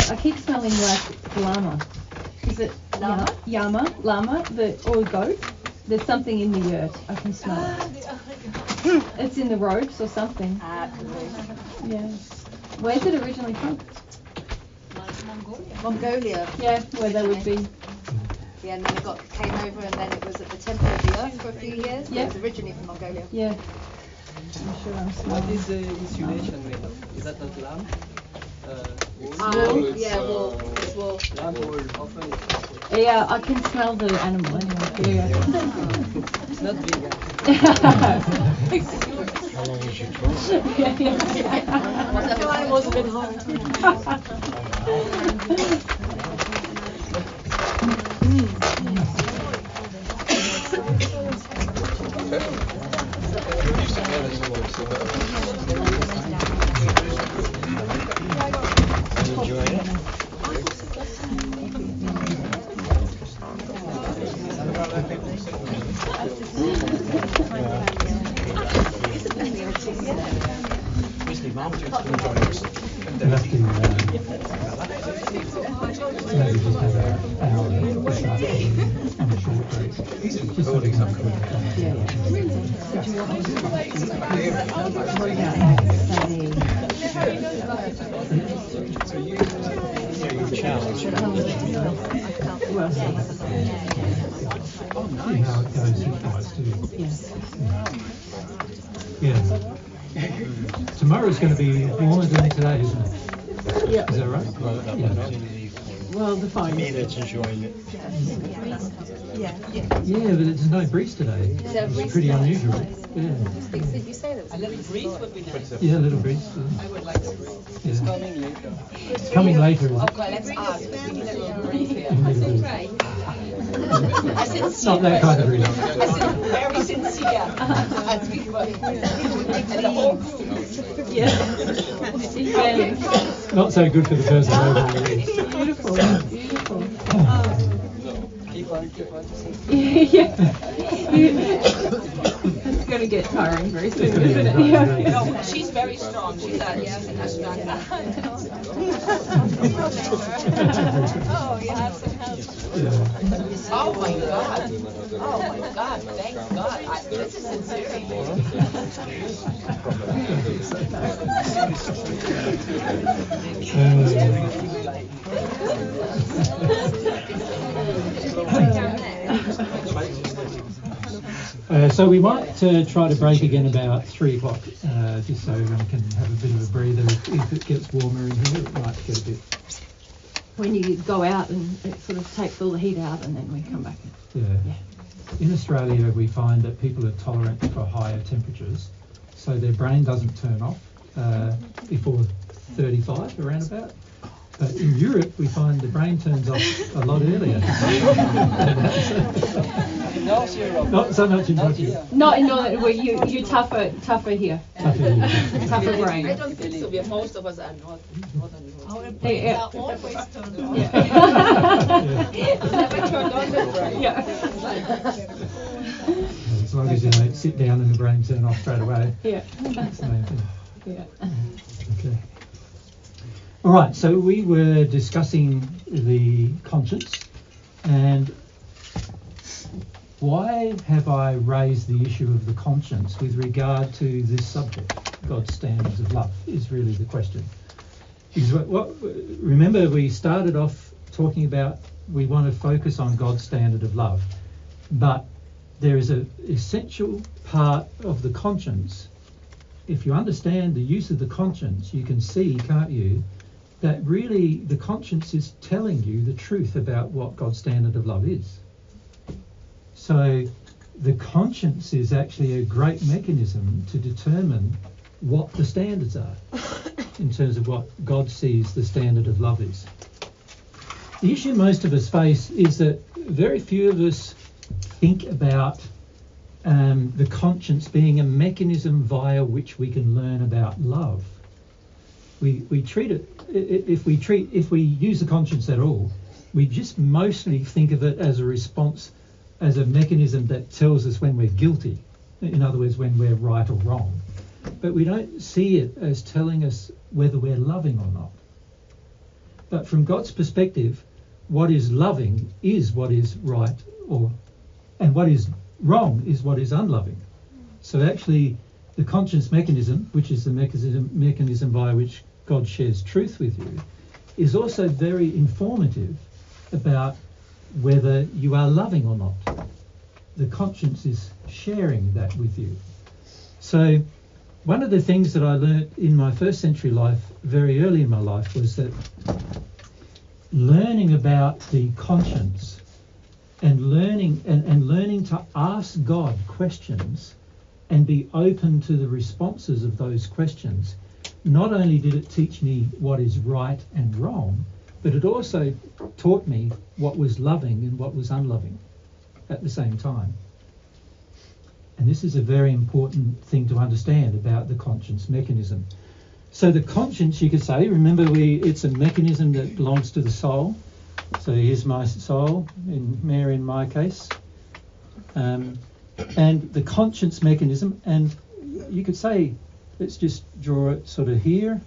I keep smelling like llama. Is it llama? Llama, or goat? There's something in the earth. I can smell it. It's in the ropes or something. Yeah. Where's it originally from? Mongolia. Yeah, where they would be. Yeah, and then it came over, and then it was at the Temple of the Earth for a few years. Yeah. It was originally from Mongolia. Yeah. I'm sure I'm smelling. What is the insulation made of? Is that not lamb? Wool. Yeah, wool. It's wool. Lamb wool often. Yeah, I can smell the animal anyway. Yeah. It's not vegan. How long is your trip? The animal's a bit hard. Enjoy it. Obviously, Mum just enjoyed it. Maybe just have an hour this afternoon on a short break. Just sort of something. Challenge. See how it goes with guys too. Yeah. Tomorrow's going to be warmer than today, isn't it? Yeah. Is that right? Well, the fine. Me that's enjoying it. Yeah, but there's no breeze today. It's pretty unusual. Yeah. Did you say that? A little breeze would be nice. Yeah, a little breeze. I would like to breeze. It's coming later. It's coming later, isn't it? Okay, let's ask. We need a little breeze here. Not that kind of breeze. I said very sincere. And we were. And the whole group. Yeah. Not so good for the person over there. Beautiful. Beautiful. Keep on. Yeah. It's going to get tiring very soon, isn't it? Yeah. No, she's very strong. She's a strong guy. Oh, you have some help. Oh my God. Oh my God. Thank God. This is sincere. So we might try to break again about 3 o'clock, just so everyone can have a bit of a breather. If it gets warmer in here, it might get a bit. When you go out and it sort of takes all the heat out and then we come back in. Yeah. In Australia, we find that people are tolerant for higher temperatures, so their brain doesn't turn off before 35, around about. But in Europe, we find the brain turns off a lot earlier. No, Europe. Not so much in Portugal. Not in Northern, where you're tougher here. Tougher brain. I don't think so. Most of us are northern Europe. They are always turned on. Never turned on the brain. Yeah. As long as you don't sit down and the brain turn off straight away. Yeah. That's the main thing. Yeah. Okay. All right, so we were discussing the conscience, and why have I raised the issue of the conscience with regard to this subject? God's standards of love is really the question. Because remember, we started off talking about we want to focus on God's standard of love, but there is an essential part of the conscience. If you understand the use of the conscience, you can see, can't you, that really the conscience is telling you the truth about what God's standard of love is. So the conscience is actually a great mechanism to determine what the standards are in terms of what God sees the standard of love is. The issue most of us face is that very few of us think about the conscience being a mechanism via which we can learn about love. We treat it, if we use the conscience at all, we just mostly think of it as a response, as a mechanism that tells us when we're guilty. In other words, when we're right or wrong. but we don't see it as telling us whether we're loving or not. But from God's perspective, what is loving is what is right, and what is wrong is what is unloving. So actually, the conscience mechanism, which is the mechanism by which God shares truth with you, is also very informative about whether you are loving or not. The conscience is sharing that with you. So one of the things that I learnt in my first century life, very early in my life, was that learning about the conscience and learning to ask God questions and be open to the responses of those questions, not only did it teach me what is right and wrong, but it also taught me what was loving and what was unloving at the same time. And this is a very important thing to understand about the conscience mechanism. So the conscience, you could say, remember it's a mechanism that belongs to the soul. So here's my soul, Mary in my case. And the conscience mechanism, and you could say, let's just draw it sort of here,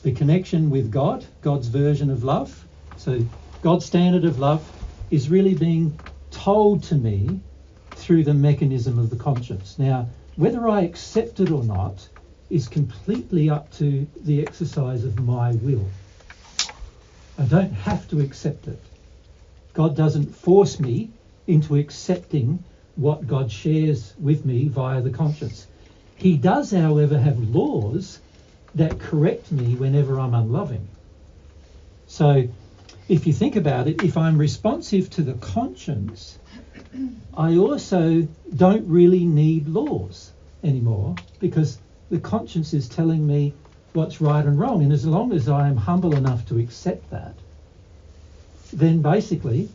the connection with God, God's version of love. So God's standard of love is really being told to me through the mechanism of the conscience. Now, whether I accept it or not is completely up to the exercise of my will. I don't have to accept it. God doesn't force me into accepting what God shares with me via the conscience. He does, however, have laws that correct me whenever I'm unloving. So if you think about it, if I'm responsive to the conscience, I also don't really need laws anymore, because the conscience is telling me what's right and wrong. And as long as I am humble enough to accept that, then basically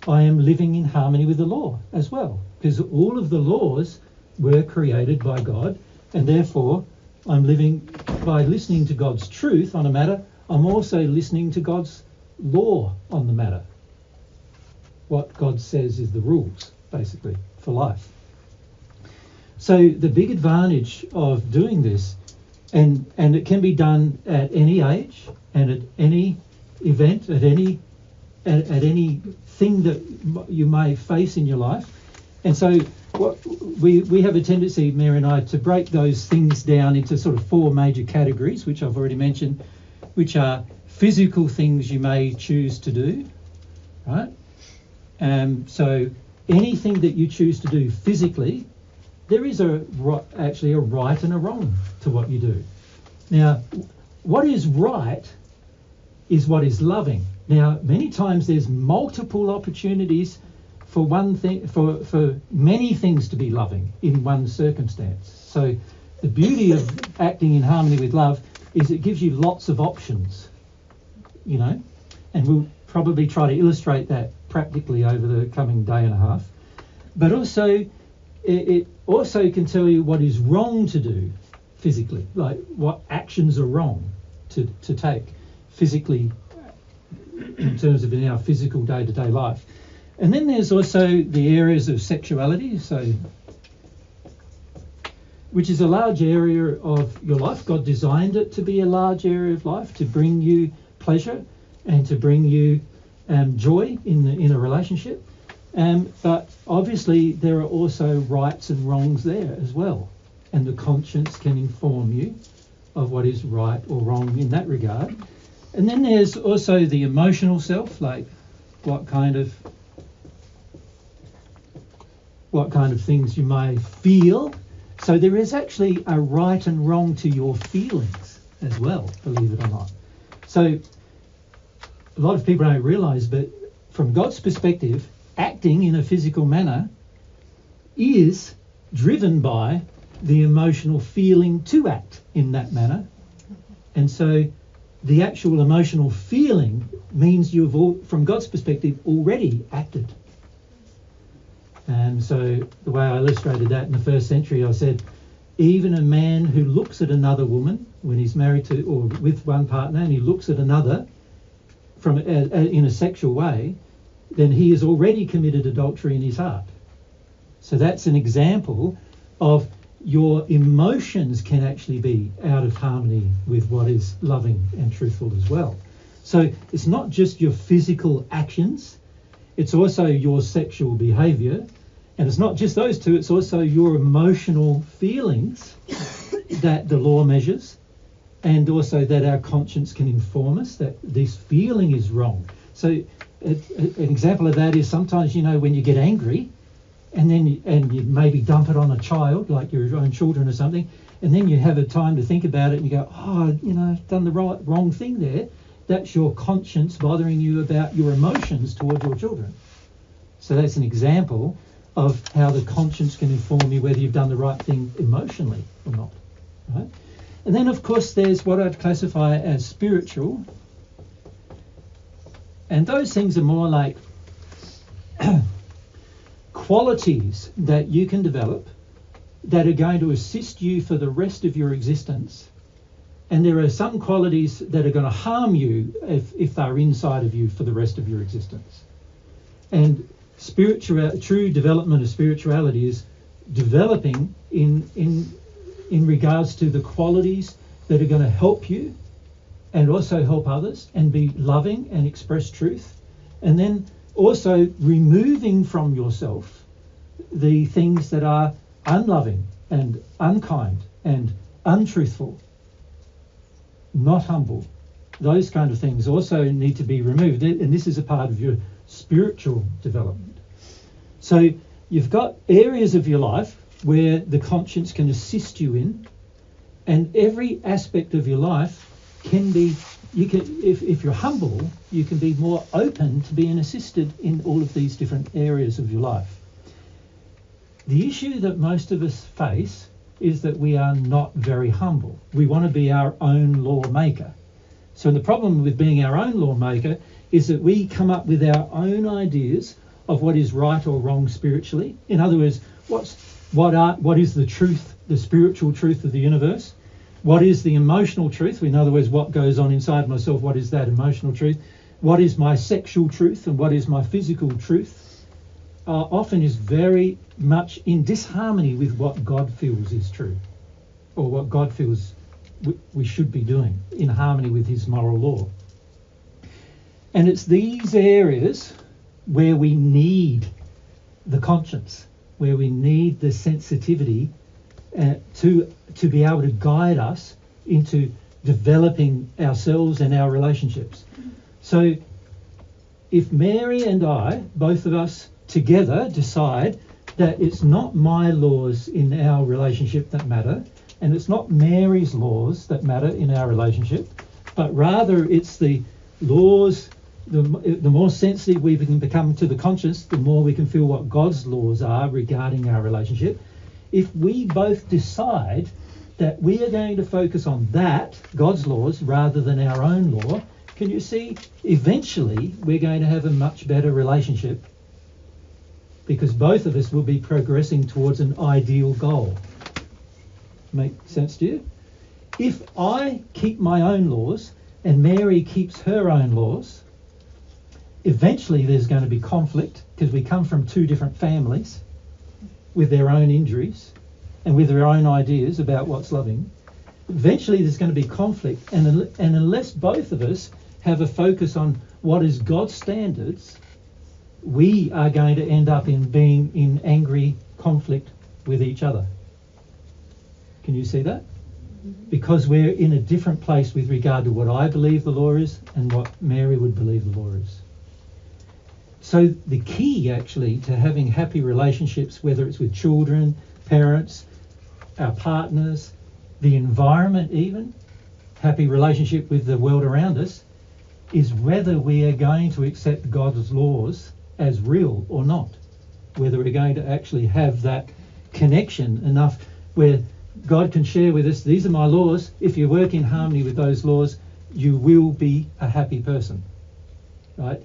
I am living in harmony with the law as well, because all of the laws were created by God, and therefore I'm living by listening to God's truth on a matter. I'm also listening to God's law on the matter. What God says is the rules, basically, for life. So the big advantage of doing this, and it can be done at any age and at any event, at any thing that you may face in your life. And so what we have a tendency, Mary and I, to break those things down into sort of four major categories, which I've already mentioned, which are physical things you may choose to do, right? So anything that you choose to do physically, there is actually a right and a wrong to what you do. Now, what is right is what is loving. Now, many times there's multiple opportunities for one thing, for many things to be loving in one circumstance. So the beauty of acting in harmony with love is it gives you lots of options, you know, and we'll probably try to illustrate that practically over the coming day and a half. But also, it also can tell you what is wrong to do physically, like what actions are wrong to take physically in terms of in our physical day-to-day life. And then there's also the areas of sexuality, so which is a large area of your life. God designed it to be a large area of life, to bring you pleasure and to bring you joy in a relationship. But obviously there are also rights and wrongs there as well. And the conscience can inform you of what is right or wrong in that regard. And then there's also the emotional self, like what kind of things you may feel. So there is actually a right and wrong to your feelings as well, believe it or not. So a lot of people don't realise, but from God's perspective, acting in a physical manner is driven by the emotional feeling to act in that manner. And so the actual emotional feeling means you've, from God's perspective, already acted. And so the way I illustrated that in the first century, I said, even a man who looks at another woman when he's married to or with one partner, and he looks at another from in a sexual way, then he has already committed adultery in his heart. So that's an example of your emotions can actually be out of harmony with what is loving and truthful as well. So it's not just your physical actions, it's also your sexual behaviour, and it's not just those two, it's also your emotional feelings that the law measures, and also that our conscience can inform us that this feeling is wrong. So an example of that is sometimes, you know, when you get angry and then you maybe dump it on a child, like your own children or something, and then you have a time to think about it and you go, oh, you know, I've done the wrong thing there. That's your conscience bothering you about your emotions towards your children. So that's an example of how the conscience can inform you whether you've done the right thing emotionally or not, right? And then, of course, there's what I'd classify as spiritual. And those things are more like qualities that you can develop that are going to assist you for the rest of your existence. And there are some qualities that are going to harm you if they're inside of you for the rest of your existence. And true development of spirituality is developing in regards to the qualities that are going to help you and also help others and be loving and express truth. And then also removing from yourself the things that are unloving and unkind and untruthful, not humble. Those kind of things also need to be removed. And this is a part of your spiritual development. So you've got areas of your life where the conscience can assist you in, and every aspect of your life can be, if you're humble, you can be more open to being assisted in all of these different areas of your life. The issue that most of us face is that we are not very humble. We want to be our own lawmaker. So the problem with being our own lawmaker is that we come up with our own ideas of what is right or wrong spiritually. In other words, what is the truth, the spiritual truth of the universe? What is the emotional truth? In other words, what goes on inside myself? What is that emotional truth? What is my sexual truth and what is my physical truth? Often is very much in disharmony with what God feels is true, or what God feels we should be doing, in harmony with his moral law. And it's these areas where we need the conscience, where we need the sensitivity to be able to guide us into developing ourselves and our relationships. So if Mary and I, both of us together, decide that it's not my laws in our relationship that matter, and it's not Mary's laws that matter in our relationship, but rather it's the laws. The more sensitive we can become to the conscience, the more we can feel what God's laws are regarding our relationship. If we both decide that we are going to focus on that, God's laws, rather than our own law, can you see, eventually we're going to have a much better relationship, because both of us will be progressing towards an ideal goal. Make sense to you? If I keep my own laws and Mary keeps her own laws, eventually there's going to be conflict, because we come from two different families with their own injuries and with their own ideas about what's loving. Eventually there's going to be conflict, and unless both of us have a focus on what is God's standards, we are going to end up in being in angry conflict with each other. Can you see that? Because we're in a different place with regard to what I believe the law is and what Mary would believe the law is. So the key actually to having happy relationships, whether it's with children, parents, our partners, the environment even, happy relationship with the world around us, is whether we are going to accept God's laws as real or not. Whether we're going to actually have that connection enough where God can share with us, these are my laws. If you work in harmony with those laws, you will be a happy person, right?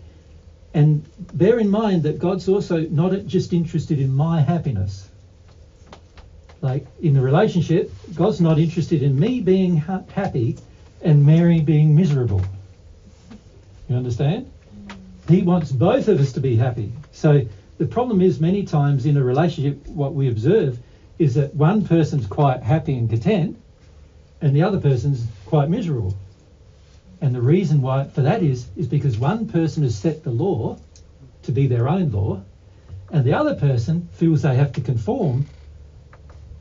And bear in mind that God's also not just interested in my happiness. Like in the relationship, God's not interested in me being happy and Mary being miserable. You understand? He wants both of us to be happy. So the problem is, many times in a relationship, what we observe is that one person's quite happy and content and the other person's quite miserable. And the reason why for that is because one person has set the law to be their own law, and the other person feels they have to conform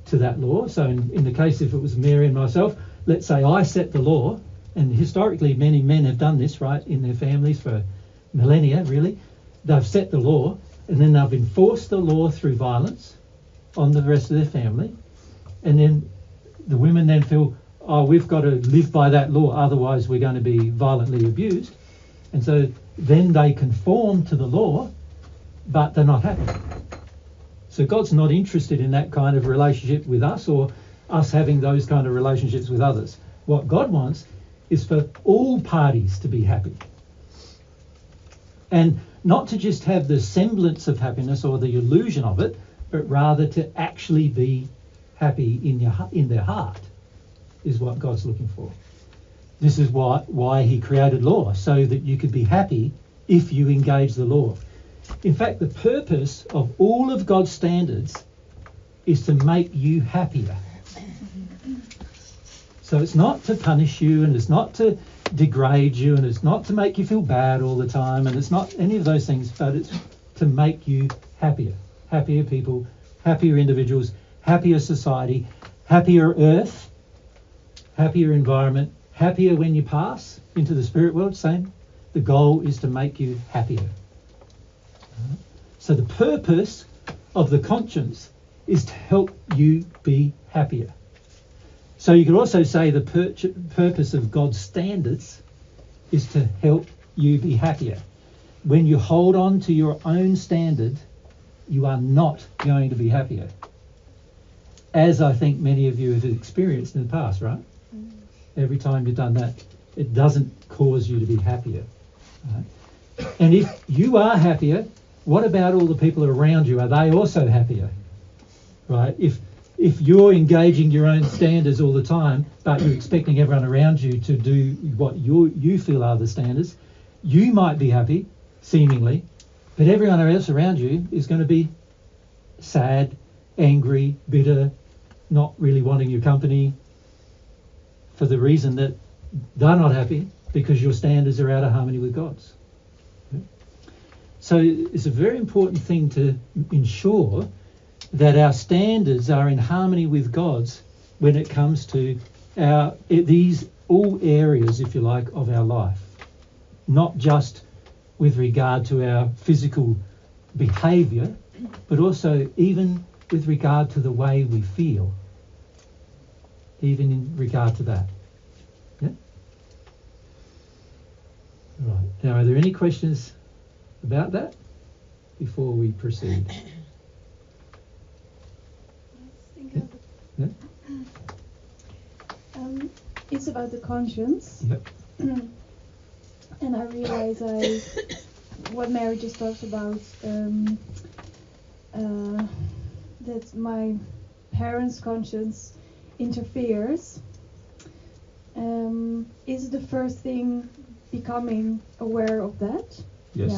to that law. So in the case, if it was Mary and myself, let's say I set the law, and historically many men have done this, right, in their families for millennia, really. They've set the law, and then they've enforced the law through violence on the rest of their family, and then the women then feel, oh, we've got to live by that law, otherwise we're going to be violently abused. And so then they conform to the law, but they're not happy. So God's not interested in that kind of relationship with us, or us having those kind of relationships with others. What God wants is for all parties to be happy. And not to just have the semblance of happiness or the illusion of it, but rather to actually be happy in their heart is what God's looking for. This is why he created law, so that you could be happy if you engage the law. In fact, the purpose of all of God's standards is to make you happier. So it's not to punish you, and it's not to degrade you, and it's not to make you feel bad all the time, and it's not any of those things, but it's to make you happier. Happier people, happier individuals, happier society, happier earth, happier environment, happier when you pass into the spirit world, same. The goal is to make you happier. So the purpose of the conscience is to help you be happier. So you could also say the purpose of God's standards is to help you be happier. When you hold on to your own standard, you are not going to be happier. As I think many of you have experienced in the past, right? Every time you've done that, it doesn't cause you to be happier. Right? And if you are happier, what about all the people around you? Are they also happier? Right? If you're engaging your own standards all the time, but you're expecting everyone around you to do what you feel are the standards, you might be happy, seemingly, but everyone else around you is going to be sad, angry, bitter, not really wanting your company, for the reason that they're not happy because your standards are out of harmony with God's. So it's a very important thing to ensure that our standards are in harmony with God's when it comes to these all areas, if you like, of our life. Not just with regard to our physical behaviour, but also even with regard to the way we feel. Even in regard to that. Yeah? Right. Now, are there any questions about that before we proceed? Yeah? It's about the conscience. Yep. And I realize what Mary just talked about, that my parents' conscience interferes. Is the first thing becoming aware of that? Yes.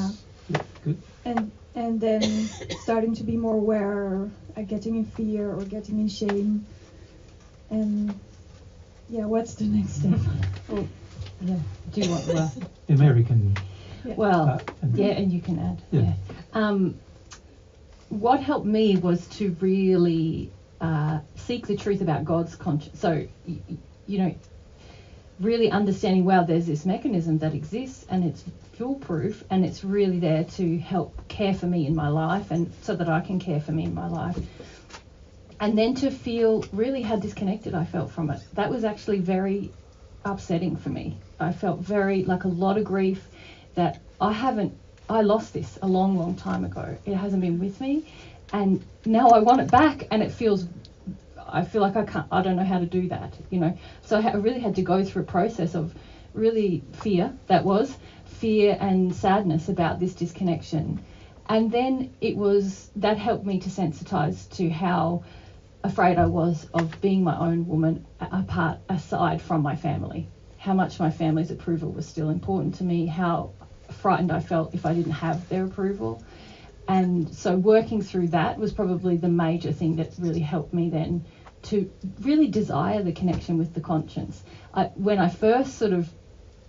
Yeah. Yep. Good. And then starting to be more aware, getting in fear or getting in shame. And yeah, what's the next step? Well, yeah. Do you want? Well, American. Yeah. well, yeah, and you can add. Yeah. Yeah. What helped me was to really seek the truth about God's conscience. So, you know, really understanding, wow, there's this mechanism that exists and it's foolproof and it's really there to help care for me in my life and so that I can care for me in my life. And then to feel really how disconnected I felt from it. That was actually very upsetting for me. I felt very, like a lot of grief that I lost this a long, long time ago. It hasn't been with me. And now I want it back, and I feel like I don't know how to do that, you know. So I really had to go through a process of really fear and sadness about this disconnection. And then that helped me to sensitize to how afraid I was of being my own woman aside from my family, how much my family's approval was still important to me, how frightened I felt if I didn't have their approval. And so working through that was probably the major thing that really helped me then to really desire the connection with the conscience. When I first sort of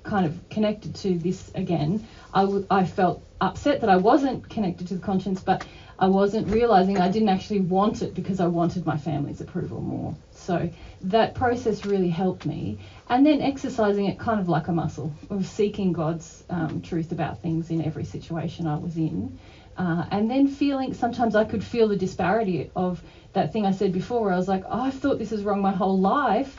kind of connected to this again, I felt upset that I wasn't connected to the conscience, but I wasn't realizing I didn't actually want it because I wanted my family's approval more. So that process really helped me. And then exercising it kind of like a muscle of seeking God's truth about things in every situation I was in. And then feeling, sometimes I could feel the disparity of that thing I said before where I was like, oh, I've thought this is wrong my whole life.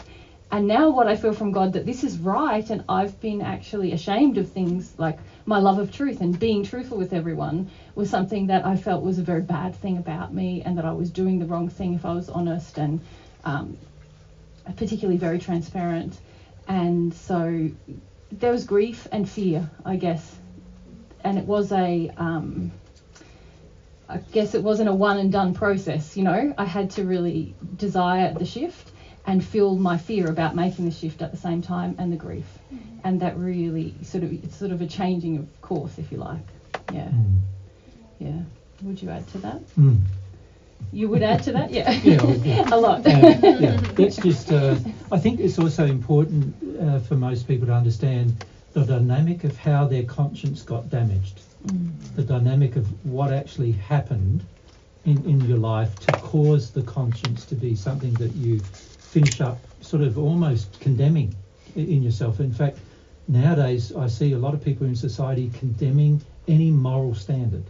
And now what I feel from God, that this is right, and I've been actually ashamed of things like my love of truth and being truthful with everyone was something that I felt was a very bad thing about me, and that I was doing the wrong thing if I was honest and particularly very transparent. And so there was grief and fear, I guess. And it was I guess it wasn't a one and done process, you know. I had to really desire the shift and feel my fear about making the shift at the same time, and the grief. And that really it's sort of a changing of course, if you like. Yeah. Yeah. Would you add to that? You would add to that? Yeah. Yeah, I would, yeah. A lot. Yeah, that's just, I think it's also important for most people to understand the dynamic of how their conscience got damaged. The dynamic of what actually happened in your life to cause the conscience to be something that you finish up sort of almost condemning in yourself. In fact, nowadays I see a lot of people in society condemning any moral standard.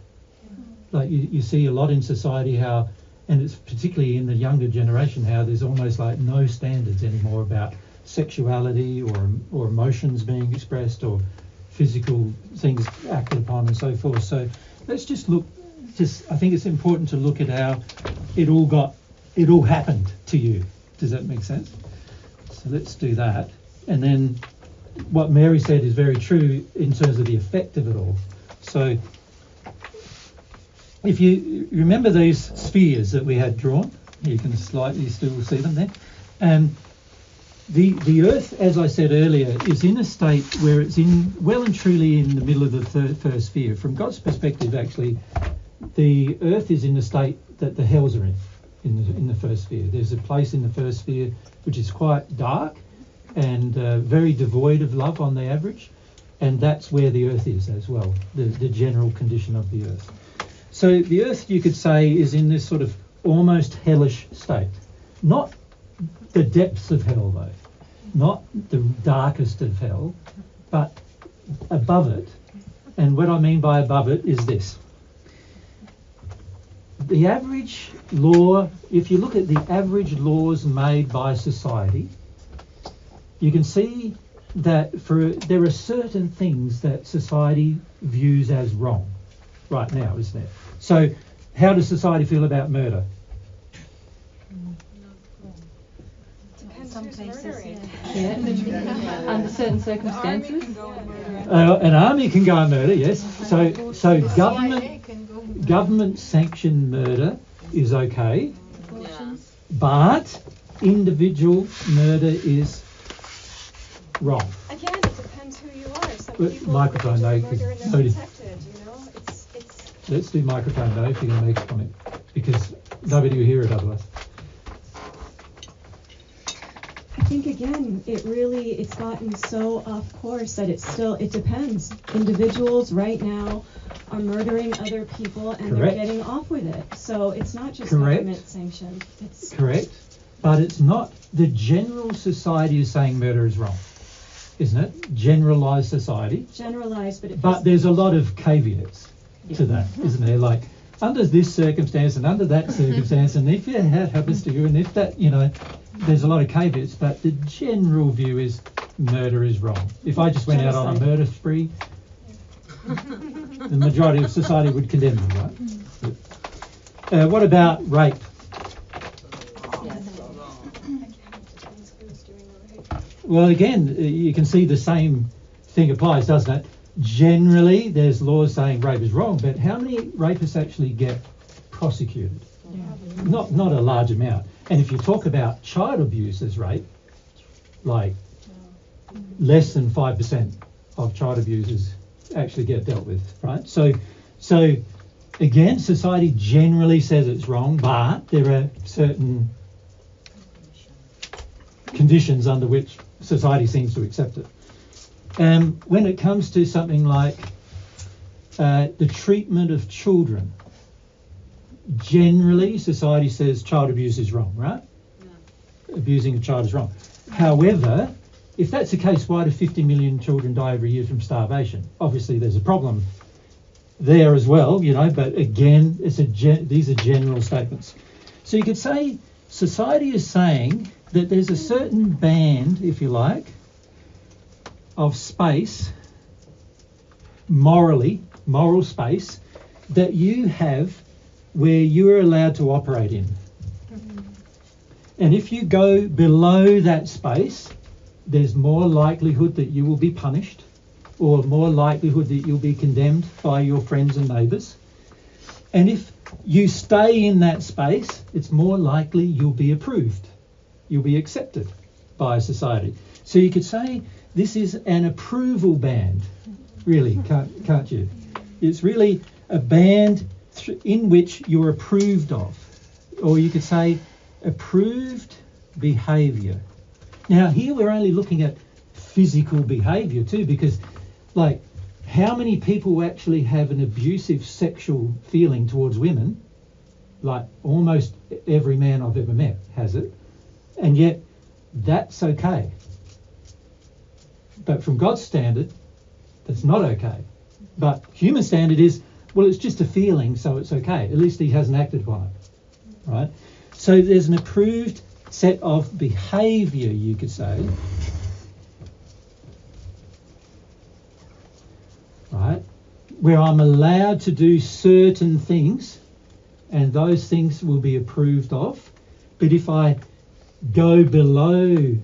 Like you see a lot in society how, and it's particularly in the younger generation, how there's almost like no standards anymore about sexuality or emotions being expressed or physical things acted upon and so forth. So let's just look, I think it's important to look at how it all happened to you. Does that make sense? So let's do that. And then what Mary said is very true in terms of the effect of it all. So if you remember these spheres that we had drawn, you can slightly still see them there. The Earth, as I said earlier, is in a state where it's well and truly in the middle of the first sphere. From God's perspective, actually, the Earth is in the state that the hells are in the first sphere. There's a place in the first sphere which is quite dark and very devoid of love on the average, and that's where the Earth is as well, the general condition of the Earth. So the Earth, you could say, is in this sort of almost hellish state. Not the depths of hell, though. Not the darkest of hell, but above it. And what I mean by above it is this. The average law, if you look at the average laws made by society, you can see that there are certain things that society views as wrong right now, isn't it? So how does society feel about murder? Some places, Yeah. Under certain circumstances. An army can go and murder, yes. So government sanctioned murder is okay, but individual murder is wrong. Again, it depends who you are. Some people Microphone, no, murder and they're protected, you know? It's Let's do microphone though if you're going to make a comment, because nobody will hear it otherwise. I think again, it's gotten so off course that it depends. Individuals right now are murdering other people and Correct. they're getting off with it. So it's not just Correct. government sanctioned. It's Correct. But it's not, the general society is saying murder is wrong, isn't it? Generalised society. generalized, but But there's a lot of caveats to that, isn't there? Like, under this circumstance and under that circumstance, and if that happens to you, and if that, there's a lot of caveats, but the general view is murder is wrong. If I just went out on a murder spree, the majority of society would condemn me, right? What about rape? Well, again, you can see the same thing applies, doesn't it? Generally, there's laws saying rape is wrong, but how many rapists actually get prosecuted? Not a large amount. And if you talk about child abuse as rape, like less than 5% of child abusers actually get dealt with, right? So Again, society generally says it's wrong, but there are certain conditions under which society seems to accept it. When it comes to something like the treatment of children, generally society says child abuse is wrong, right? Yeah. Abusing a child is wrong. However, if that's the case, why do 50 million children die every year from starvation? Obviously there's a problem there as well, you know, but again, these are general statements. So you could say society is saying that there's a certain band, if you like, of space, moral space, that you have where you are allowed to operate in. And if you go below that space, there's more likelihood that you will be punished, or more likelihood that you'll be condemned by your friends and neighbours. And if you stay in that space, it's more likely you'll be approved. You'll be accepted by society. So you could say this is an approval band, really, can't you? It's really a band in which you're approved of. Or you could say approved behaviour. Now here we're only looking at physical behaviour too, because like how many people actually have an abusive sexual feeling towards women? Like almost every man I've ever met has it. And yet that's okay. But from God's standard, that's not okay. But human standard is, well, it's just a feeling, so it's okay. At least he hasn't acted on it, right? So there's an approved set of behaviour, you could say, right, where I'm allowed to do certain things, and those things will be approved of. But if I go below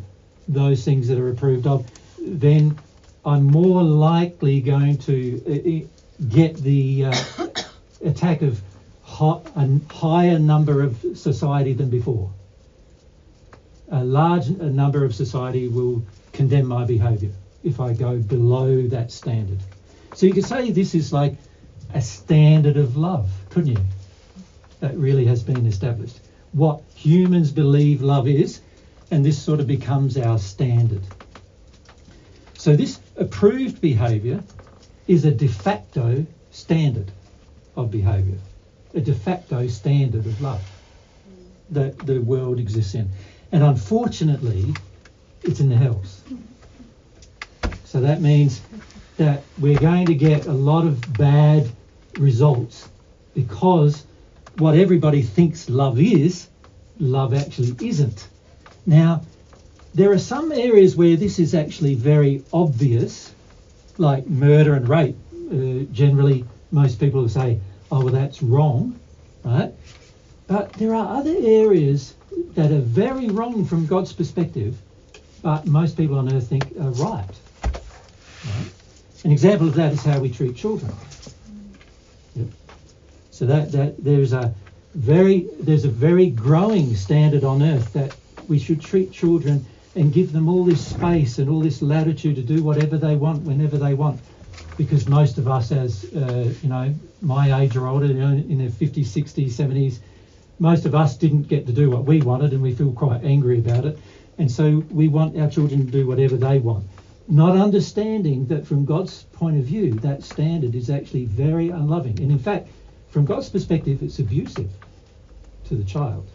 those things that are approved of, then I'm more likely going to get the attack of a higher number of society than before. A large number of society will condemn my behaviour if I go below that standard. So you could say this is like a standard of love, couldn't you? That really has been established. What humans believe love is, and this sort of becomes our standard. So this approved behaviour is a de facto standard of behaviour, a de facto standard of love that the world exists in. And unfortunately, it's in the hells. So that means that we're going to get a lot of bad results because what everybody thinks love is, love actually isn't. Now, there are some areas where this is actually very obvious, like murder and rape. Generally, most people will say, oh, well, that's wrong, right? But there are other areas that are very wrong from God's perspective, but most people on earth think are right. An example of that is how we treat children. Yep. So that there's a very growing standard on earth that we should treat children and give them all this space and all this latitude to do whatever they want whenever they want, because most of us, as my age or older, in their 50s, 60s, 70s, most of us didn't get to do what we wanted, and we feel quite angry about it, and so we want our children to do whatever they want, not understanding that from God's point of view that standard is actually very unloving, and in fact from God's perspective it's abusive to the child,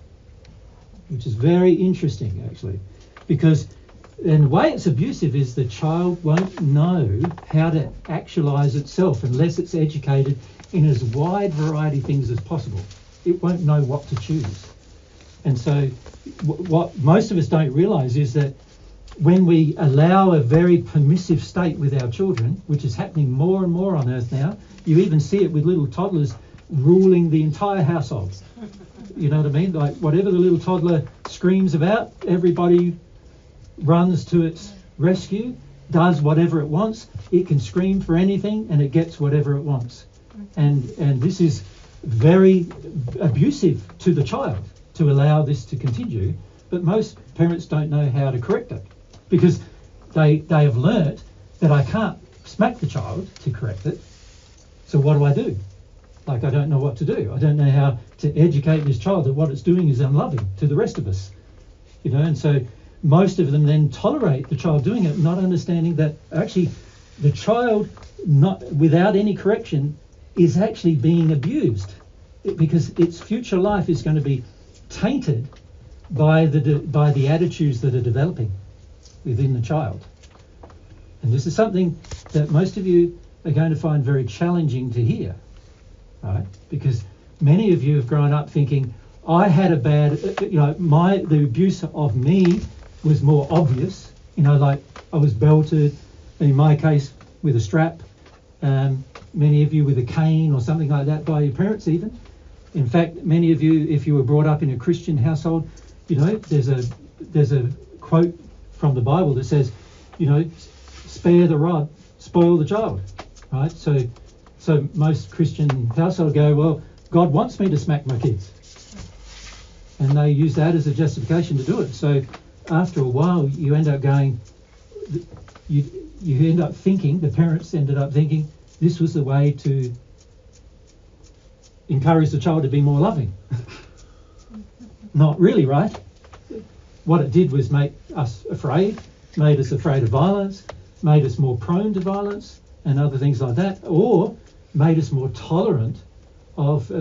which is very interesting actually, because and the way it's abusive is the child won't know how to actualise itself unless it's educated in as wide variety of things as possible. It won't know what to choose. And so what most of us don't realise is that when we allow a very permissive state with our children, which is happening more and more on earth now, you even see it with little toddlers ruling the entire household. You know what I mean? Like whatever the little toddler screams about, everybody runs to its rescue, does whatever it wants. It can scream for anything and it gets whatever it wants. And this is very abusive to the child to allow this to continue, but most parents don't know how to correct it because they have learnt that I can't smack the child to correct it. So what do? Like, I don't know what to do. I don't know how to educate this child that what it's doing is unloving to the rest of us. You know, and so most of them then tolerate the child doing it, not understanding that actually the child, not without any correction, is actually being abused, because its future life is going to be tainted by the attitudes that are developing within the child. And this is something that most of you are going to find very challenging to hear, right? Because many of you have grown up thinking, I had a bad, the abuse of me was more obvious, like I was belted, in my case with a strap, many of you with a cane or something like that by your parents even. In fact, many of you, if you were brought up in a Christian household, there's a quote from the Bible that says, spare the rod, spoil the child, right? So most Christian households go, well, God wants me to smack my kids. And they use that as a justification to do it. So after a while, you end up going, you end up thinking, the parents ended up thinking, this was the way to encourage the child to be more loving. Not really, right? What it did was make us afraid, made us afraid of violence, made us more prone to violence and other things like that, or made us more tolerant of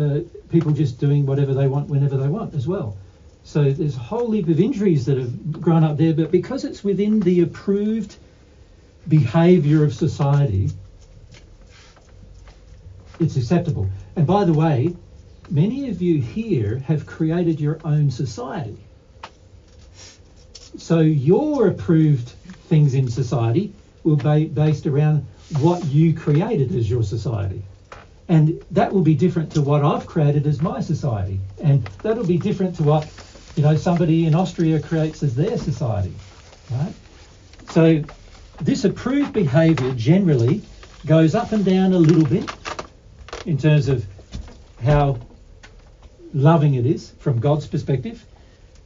people just doing whatever they want whenever they want as well. So there's a whole heap of injuries that have grown up there, but because it's within the approved behaviour of society, it's acceptable. And by the way, many of you here have created your own society. So your approved things in society will be based around what you created as your society. And that will be different to what I've created as my society. And that'll be different to what, somebody in Austria creates as their society, right? So this approved behaviour generally goes up and down a little bit in terms of how loving it is from God's perspective.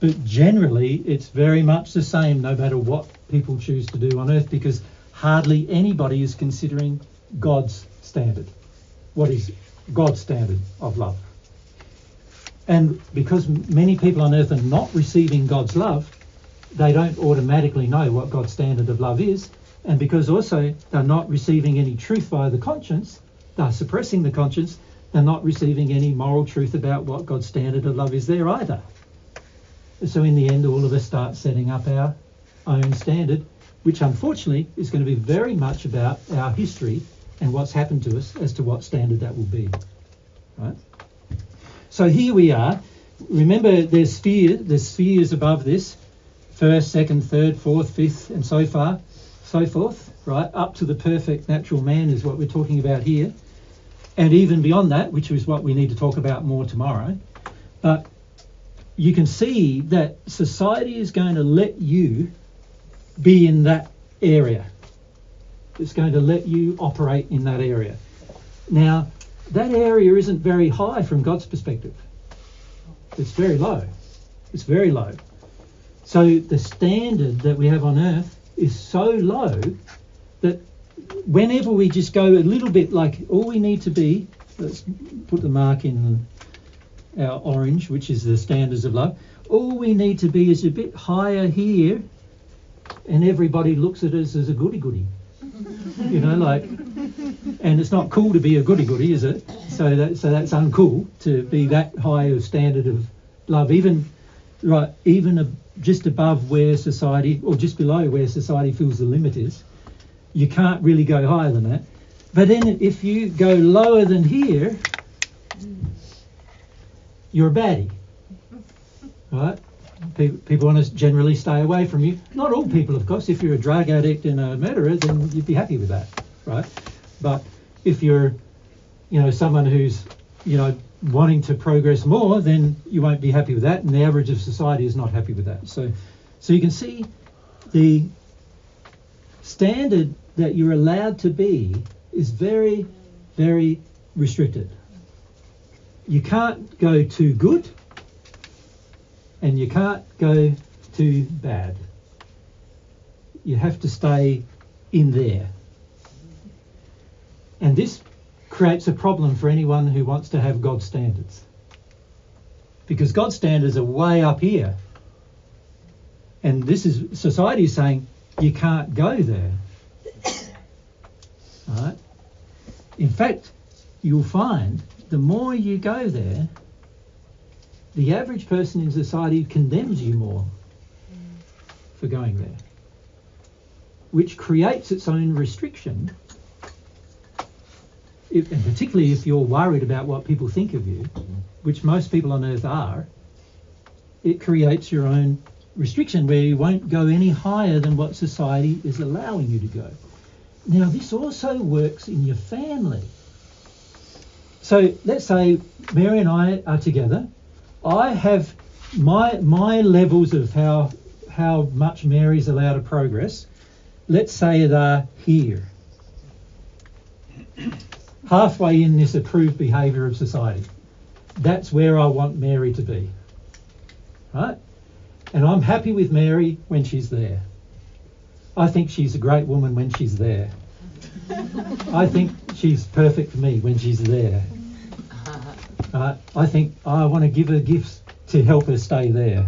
But generally, it's very much the same no matter what people choose to do on earth, because hardly anybody is considering God's standard. What is God's standard of love? And because many people on earth are not receiving God's love, they don't automatically know what God's standard of love is. And because also they're not receiving any truth via the conscience, they're suppressing the conscience, they're not receiving any moral truth about what God's standard of love is there either. So in the end, all of us start setting up our own standard, which unfortunately is going to be very much about our history and what's happened to us as to what standard that will be. Right? So here we are. Remember, there's spheres above this. First, second, third, fourth, fifth, and so forth, right? Up to the perfect natural man is what we're talking about here. And even beyond that, which is what we need to talk about more tomorrow. But you can see that society is going to let you be in that area. It's going to let you operate in that area. Now, that area isn't very high from God's perspective. It's very low. It's very low. So the standard that we have on earth is so low that whenever we just go a little bit, like all we need to be, let's put the mark in our orange, which is the standards of love, all we need to be is a bit higher here, and everybody looks at us as a goody-goody. And it's not cool to be a goody-goody, is it? So that's uncool to be that high of standard of love, even just above where society, or just below where society feels the limit is. You can't really go higher than that. But then if you go lower than here, you're a baddie, right? People want to generally stay away from you. Not all people, of course. If you're a drug addict and a murderer, then you'd be happy with that, right? But if you're, someone who's, wanting to progress more, then you won't be happy with that, and the average of society is not happy with that. So you can see the standard that you're allowed to be is very, very restricted. You can't go too good, and you can't go too bad. You have to stay in there. And this creates a problem for anyone who wants to have God's standards. Because God's standards are way up here. And this is society is saying you can't go there. Right? In fact, you'll find the more you go there, the average person in society condemns you more for going there, which creates its own restriction. And particularly if you're worried about what people think of you, which most people on earth are, it creates your own restriction where you won't go any higher than what society is allowing you to go. Now, this also works in your family. So let's say Mary and I are together. I have my levels of how much Mary's allowed to progress. Let's say they're here. Halfway in this approved behaviour of society. That's where I want Mary to be. Right? And I'm happy with Mary when she's there. I think she's a great woman when she's there. I think she's perfect for me when she's there. I think I want to give her gifts to help her stay there.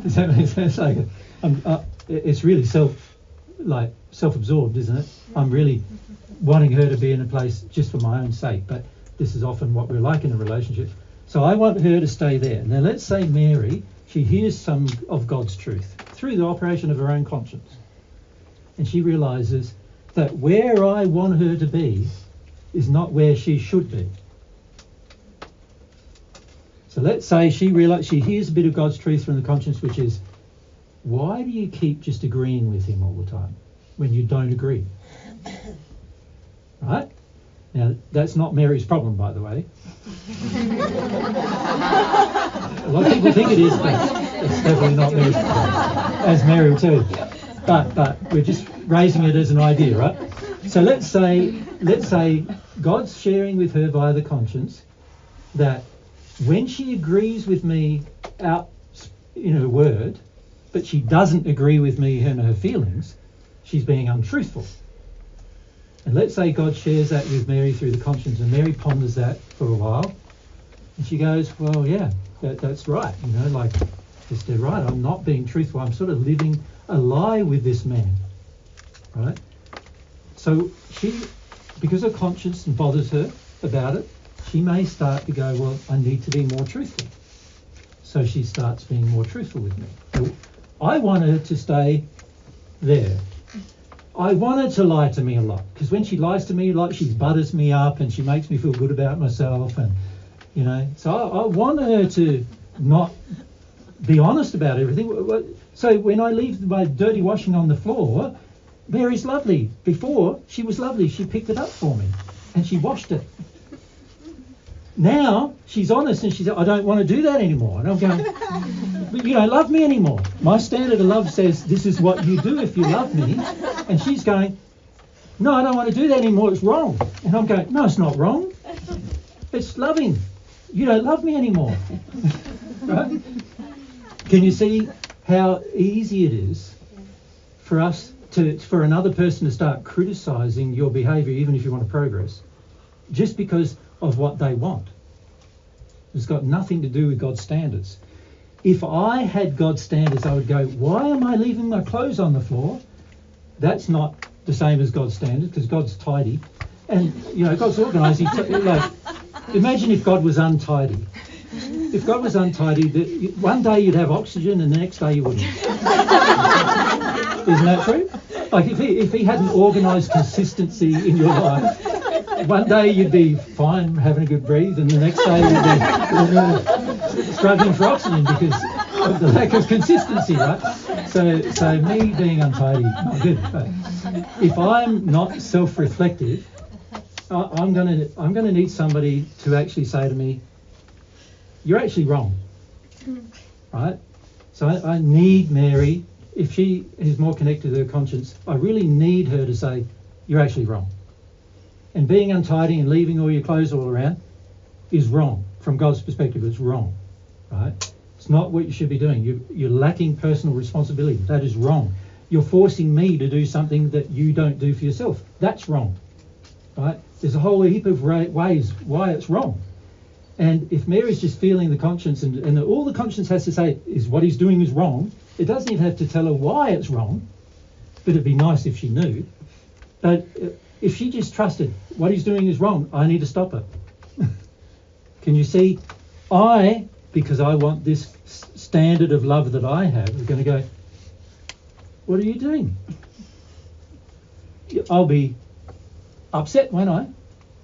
Does that make sense? Like, it's really self-absorbed, isn't it? I'm really wanting her to be in a place just for my own sake, but this is often what we're like in a relationship. So I want her to stay there. Now let's say Mary, she hears some of God's truth through the operation of her own conscience. And she realises that where I want her to be is not where she should be. So let's say she hears a bit of God's truth from the conscience, which is, why do you keep just agreeing with him all the time when you don't agree? Right? Now, that's not Mary's problem, by the way. A lot of people think it is, but it's definitely not Mary's problem, as Mary will tell you. But we're just raising it as an idea, right? So let's say God's sharing with her via the conscience that when she agrees with me out in her word, but she doesn't agree with me in her feelings, she's being untruthful. And let's say God shares that with Mary through the conscience, and Mary ponders that for a while, and she goes, well, yeah, that's right, like, just dead right, I'm not being truthful, I'm sort of living a lie with this man, right? So she, because her conscience bothers her about it, she may start to go, well, I need to be more truthful. So she starts being more truthful with me. So I want her to stay there. I want her to lie to me a lot, because when she lies to me, like, she butters me up and she makes me feel good about myself, and so I want her to not be honest about everything. So when I leave my dirty washing on the floor, Mary's lovely. Before, she was lovely. She picked it up for me and she washed it. Now she's honest and she said, I don't want to do that anymore. And I'm going, but you don't love me anymore. My standard of love says this is what you do if you love me. And she's going, no, I don't want to do that anymore. It's wrong. And I'm going, no, it's not wrong. It's loving. You don't love me anymore. Right? Can you see how easy it is for for another person to start criticising your behaviour, even if you want to progress, just because of what they want? It's got nothing to do with God's standards. If I had God's standards, I would go, why am I leaving my clothes on the floor? That's not the same as God's standards, because God's tidy. And, God's organised. Imagine if God was untidy. If God was untidy, one day you'd have oxygen and the next day you wouldn't. Isn't that true? Like if he hadn't organised consistency in your life, one day you'd be fine, having a good breathe, and the next day you'd be struggling for oxygen because of the lack of consistency, right? So me being untidy, not good. But if I'm not self-reflective, I'm gonna need somebody to actually say to me, you're actually wrong, right? So I need Mary, if she is more connected to her conscience, I really need her to say, you're actually wrong. And being untidy and leaving all your clothes all around is wrong. From God's perspective, it's wrong, right? It's not what you should be doing. You're lacking personal responsibility. That is wrong. You're forcing me to do something that you don't do for yourself. That's wrong, right? There's a whole heap of ways why it's wrong. And if Mary's just feeling the conscience and all the conscience has to say is what he's doing is wrong, it doesn't even have to tell her why it's wrong, but it'd be nice if she knew. But if she just trusted what he's doing is wrong, I need to stop it. Can you see? Because I want this standard of love that I have, is going to go, what are you doing? I'll be upset, won't I?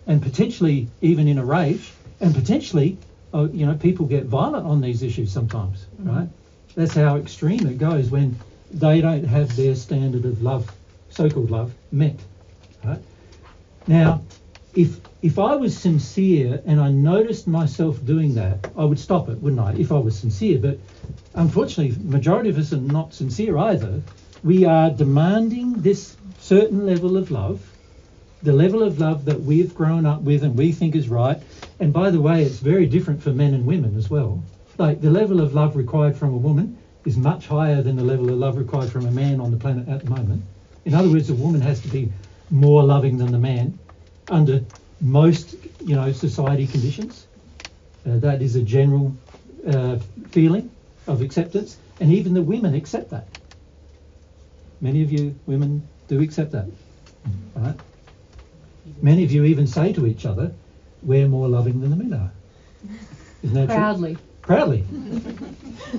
And potentially even in a rage. And potentially, people get violent on these issues sometimes, right? That's how extreme it goes when they don't have their standard of love, so-called love, met, right? Now, if I was sincere and I noticed myself doing that, I would stop it, wouldn't I, if I was sincere? But unfortunately, the majority of us are not sincere either. We are demanding this certain level of love, the level of love that we've grown up with and we think is right. And by the way, it's very different for men and women as well. Like the level of love required from a woman is much higher than the level of love required from a man on the planet at the moment. In other words, a woman has to be more loving than the man under most, society conditions. That is a general feeling of acceptance, and even the women accept that. Many of you women do accept that, right? Many of you even say to each other, we're more loving than the men are. Isn't that Proudly. true? Proudly.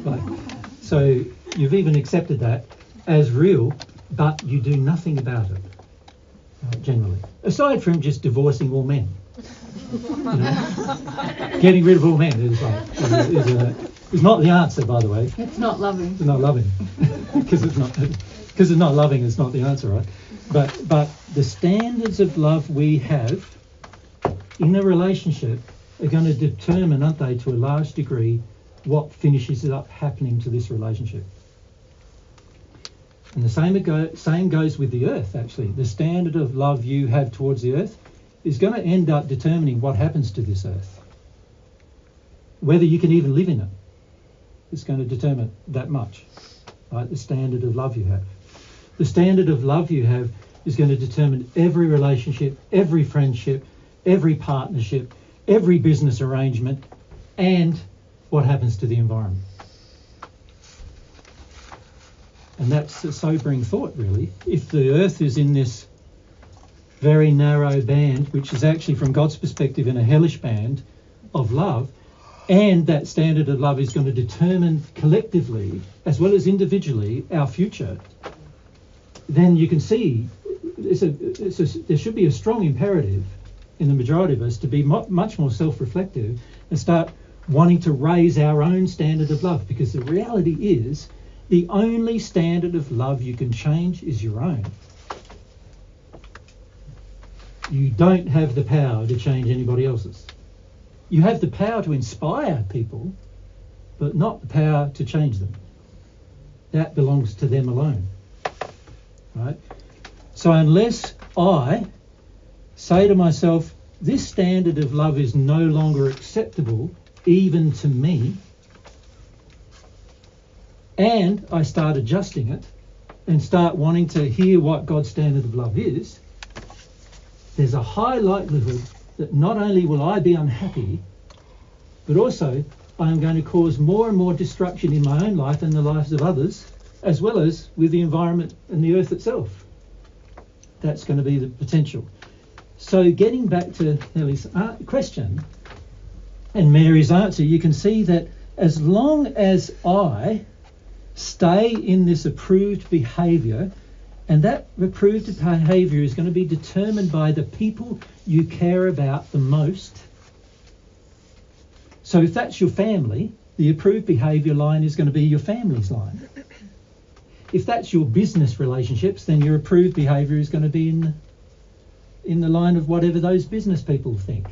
Right. So you've even accepted that as real, but you do nothing about it, generally. Aside from just divorcing all men. Getting rid of all men is not the answer, by the way. It's not loving. It's not loving. Because it's not loving, it's not the answer, right? But the standards of love we have in a relationship are going to determine, aren't they, to a large degree, what finishes up happening to this relationship. And the same goes with the earth, actually. The standard of love you have towards the earth is going to end up determining what happens to this earth. Whether you can even live in it. It's going to determine that much, right? The standard of love you have. The standard of love you have is going to determine every relationship, every friendship, every partnership, every business arrangement, and what happens to the environment. And that's a sobering thought, really. If the earth is in this very narrow band, which is actually from God's perspective in a hellish band of love, and that standard of love is going to determine collectively, as well as individually, our future, then you can see there should be a strong imperative in the majority of us to be much more self-reflective and start wanting to raise our own standard of love, because the reality is the only standard of love you can change is your own. You don't have the power to change anybody else's. You have the power to inspire people, but not the power to change them. That belongs to them alone. Right? So unless I say to myself, this standard of love is no longer acceptable even to me, and I start adjusting it and start wanting to hear what God's standard of love is, there's a high likelihood that not only will I be unhappy, but also I am going to cause more and more destruction in my own life and the lives of others, as well as with the environment and the earth itself. That's going to be the potential. So getting back to Nellie's question and Mary's answer, you can see that as long as I stay in this approved behaviour, and that approved behaviour is going to be determined by the people you care about the most. So if that's your family, the approved behaviour line is going to be your family's line. If that's your business relationships, then your approved behaviour is going to be in the line of whatever those business people think.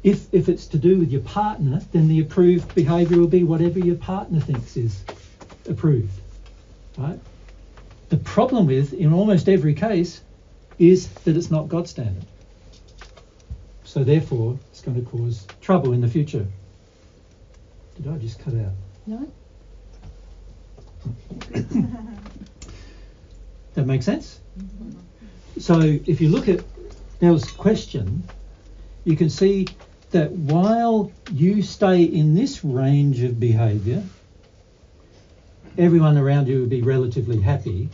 If it's to do with your partner, then the approved behaviour will be whatever your partner thinks is approved. Right? The problem with, in almost every case, is that it's not God's standard. So therefore, it's going to cause trouble in the future. Did I just cut out? No. That makes sense? So if you look at Nell's question, you can see that while you stay in this range of behaviour, everyone around you will be relatively happy.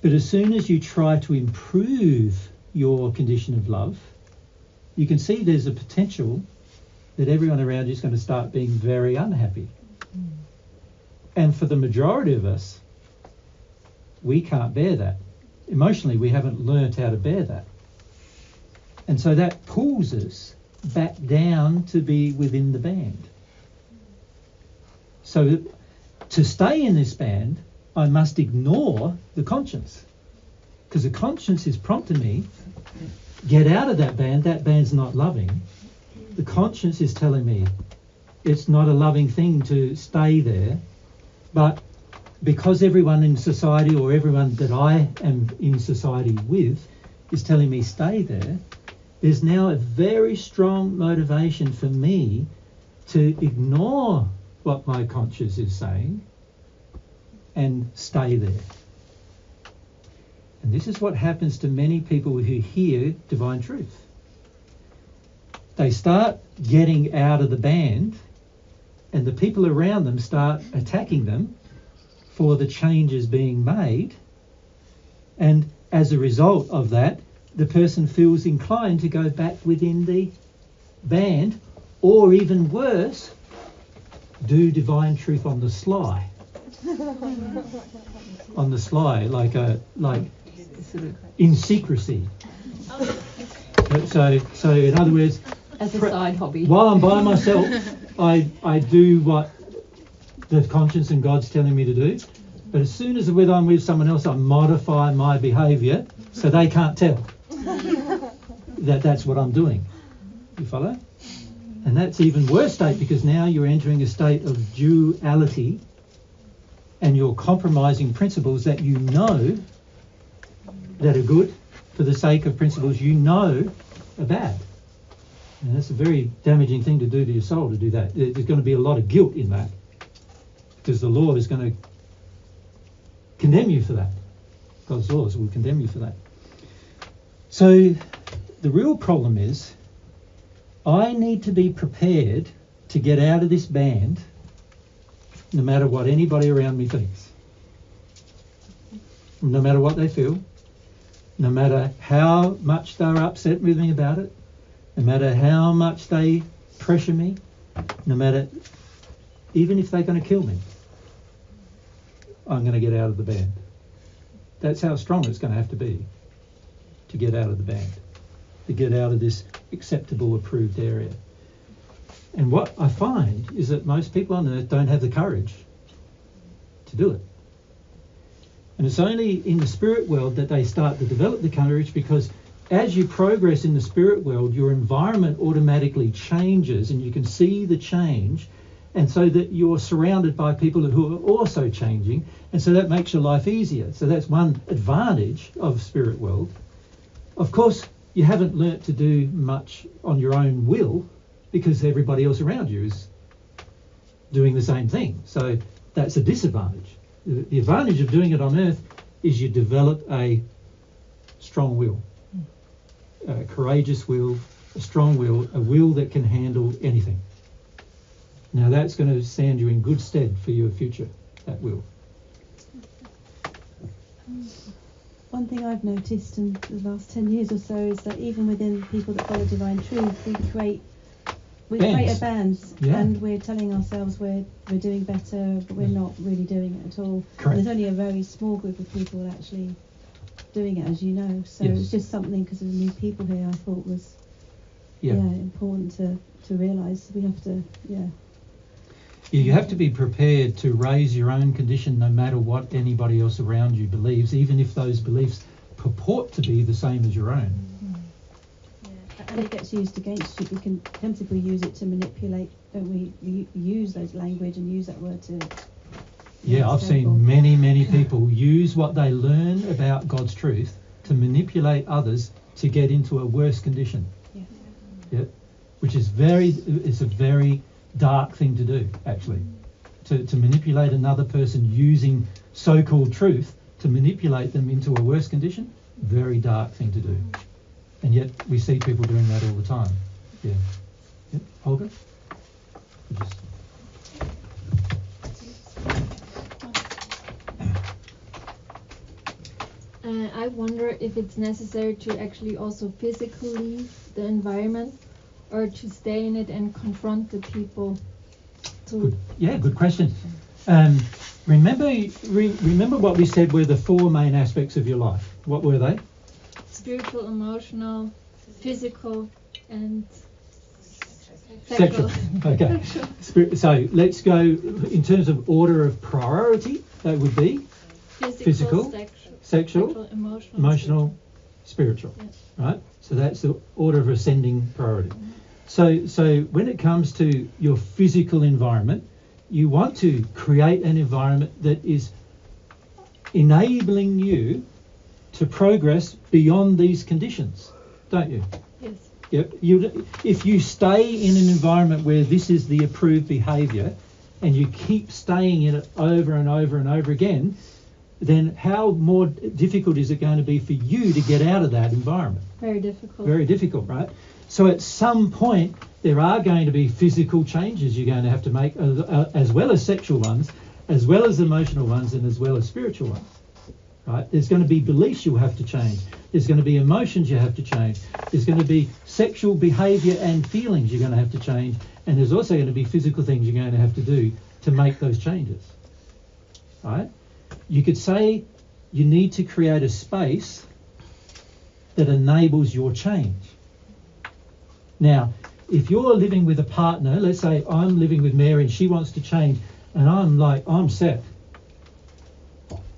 But as soon as you try to improve your condition of love, you can see there's a potential that everyone around you is going to start being very unhappy. And for the majority of us, we can't bear that. Emotionally, we haven't learnt how to bear that. And so that pulls us back down to be within the band. So to stay in this band, I must ignore the conscience. Because the conscience is prompting me, get out of that band's not loving. The conscience is telling me it's not a loving thing to stay there. But because everyone in society, or everyone that I am in society with, is telling me stay there, there's now a very strong motivation for me to ignore what my conscience is saying and stay there. And this is what happens to many people who hear divine truth. They start getting out of the band, and the people around them start attacking them for the changes being made. And as a result of that, the person feels inclined to go back within the band, or even worse, do divine truth on the sly. On the sly, like in secrecy. So in other words, as a side hobby. While I'm by myself, I do what the conscience and God's telling me to do. But as soon as I'm with someone else, I modify my behaviour so they can't tell that's what I'm doing. You follow? And that's even worse state, because now you're entering a state of duality, and you're compromising principles that you know that are good for the sake of principles you know are bad. And that's a very damaging thing to do to your soul, to do that. There's going to be a lot of guilt in that, because the Lord is going to condemn you for that. God's laws will condemn you for that. So the real problem is, I need to be prepared to get out of this band no matter what anybody around me thinks. No matter what they feel, no matter how much they're upset with me about it, no matter how much they pressure me, no matter, even if they're going to kill me, I'm going to get out of the band. That's how strong it's going to have to be to get out of the band, to get out of this acceptable, approved area. And what I find is that most people on earth don't have the courage to do it. And it's only in the spirit world that they start to develop the courage, because as you progress in the spirit world, your environment automatically changes, and you can see the change, and so that you're surrounded by people who are also changing, and so that makes your life easier. So that's one advantage of spirit world. Of course, you haven't learnt to do much on your own will, because everybody else around you is doing the same thing. So that's a disadvantage. The advantage of doing it on earth is you develop a strong will, a courageous will, a strong will, a will that can handle anything. Now that's going to stand you in good stead for your future, that will. One thing I've noticed in the last 10 years or so is that even within people that follow divine truth, we create a bands, yeah. And we're telling ourselves we're doing better, but we're not really doing it at all. Correct. And there's only a very small group of people actually doing it, as you know. So Yes. it's just something, because of the new people here, I thought was Yeah. important to realise. We have to, You have to be prepared to raise your own condition no matter what anybody else around you believes, even if those beliefs purport to be the same as your own. And it gets used against you. We can temptably use it to manipulate, don't we? We use those language and use that word to... Yeah, I've seen many people use what they learn about God's truth to manipulate others to get into a worse condition. Yeah. Yep. Which is it's a very dark thing to do, actually. To manipulate another person using so-called truth to manipulate them into a worse condition, very dark thing to do. And yet we see people doing that all the time. Yeah. Olga? You just- I wonder if it's necessary to actually also physically leave the environment, or to stay in it and confront the people. Good question. Remember what we said were the four main aspects of your life. What were they? Spiritual, emotional, physical, and Sexual. Okay. So let's go in terms of order of priority. That would be physical, sexual, emotional, spiritual. Yes. Right? So that's the order of ascending priority. So when it comes to your physical environment, you want to create an environment that is enabling you to progress beyond these conditions, don't you? Yes. Yep. If you stay in an environment where this is the approved behaviour and you keep staying in it over and over and over again, then how more difficult is it going to be for you to get out of that environment? Very difficult. Very difficult, right? So at some point, there are going to be physical changes you're going to have to make, as well as sexual ones, as well as emotional ones, and as well as spiritual ones. Right? There's going to be beliefs you'll have to change. There's going to be emotions you have to change. There's going to be sexual behaviour and feelings you're going to have to change. And there's also going to be physical things you're going to have to do to make those changes. Right? You could say you need to create a space that enables your change. Now, if you're living with a partner, let's say I'm living with Mary and she wants to change, and I'm set.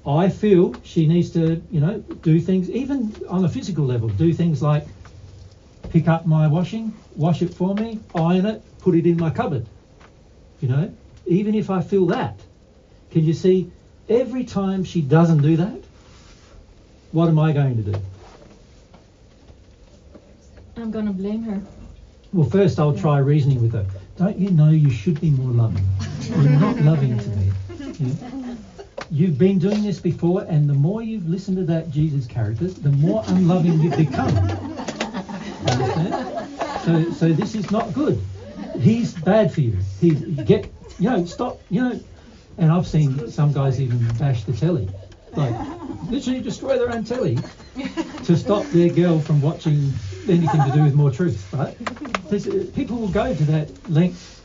I feel she needs to, do things, even on a physical level, do things like pick up my washing, wash it for me, iron it, put it in my cupboard. Even if I feel that, can you see, every time she doesn't do that, what am I going to do? I'm going to blame her. Well, first I'll try reasoning with her. Don't you know you should be more loving? You're not loving to me. You've been doing this before, and the more you've listened to that Jesus character, the more unloving you've become. Understand? So this is not good. He's bad for you. Stop, and I've seen some guys even bash the telly. Like, literally destroy their own telly to stop their girl from watching anything to do with more truth, right? People will go to that length,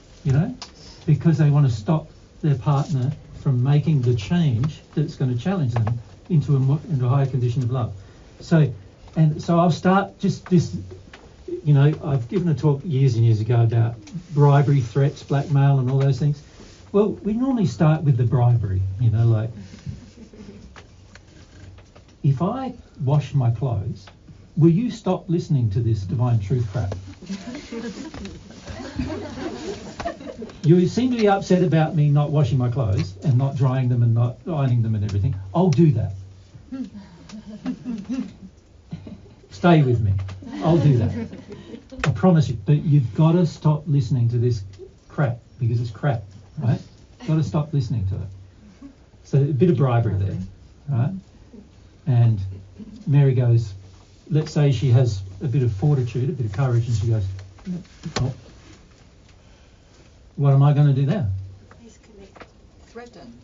because they want to stop their partner from making the change that's going to challenge them into a higher condition of love. So I'll start just this. I've given a talk years and years ago about bribery, threats, blackmail, and all those things. Well, we normally start with the bribery. Like, if I wash my clothes, will you stop listening to this divine truth crap? You seem to be upset about me not washing my clothes and not drying them and not ironing them and everything. I'll do that. Stay with me. I'll do that. I promise you. But you've got to stop listening to this crap, because it's crap, right? Got to stop listening to it. So a bit of bribery there, right? And Mary goes, let's say she has a bit of fortitude, a bit of courage, and she goes, oh, what am I going to do now? He's threatened.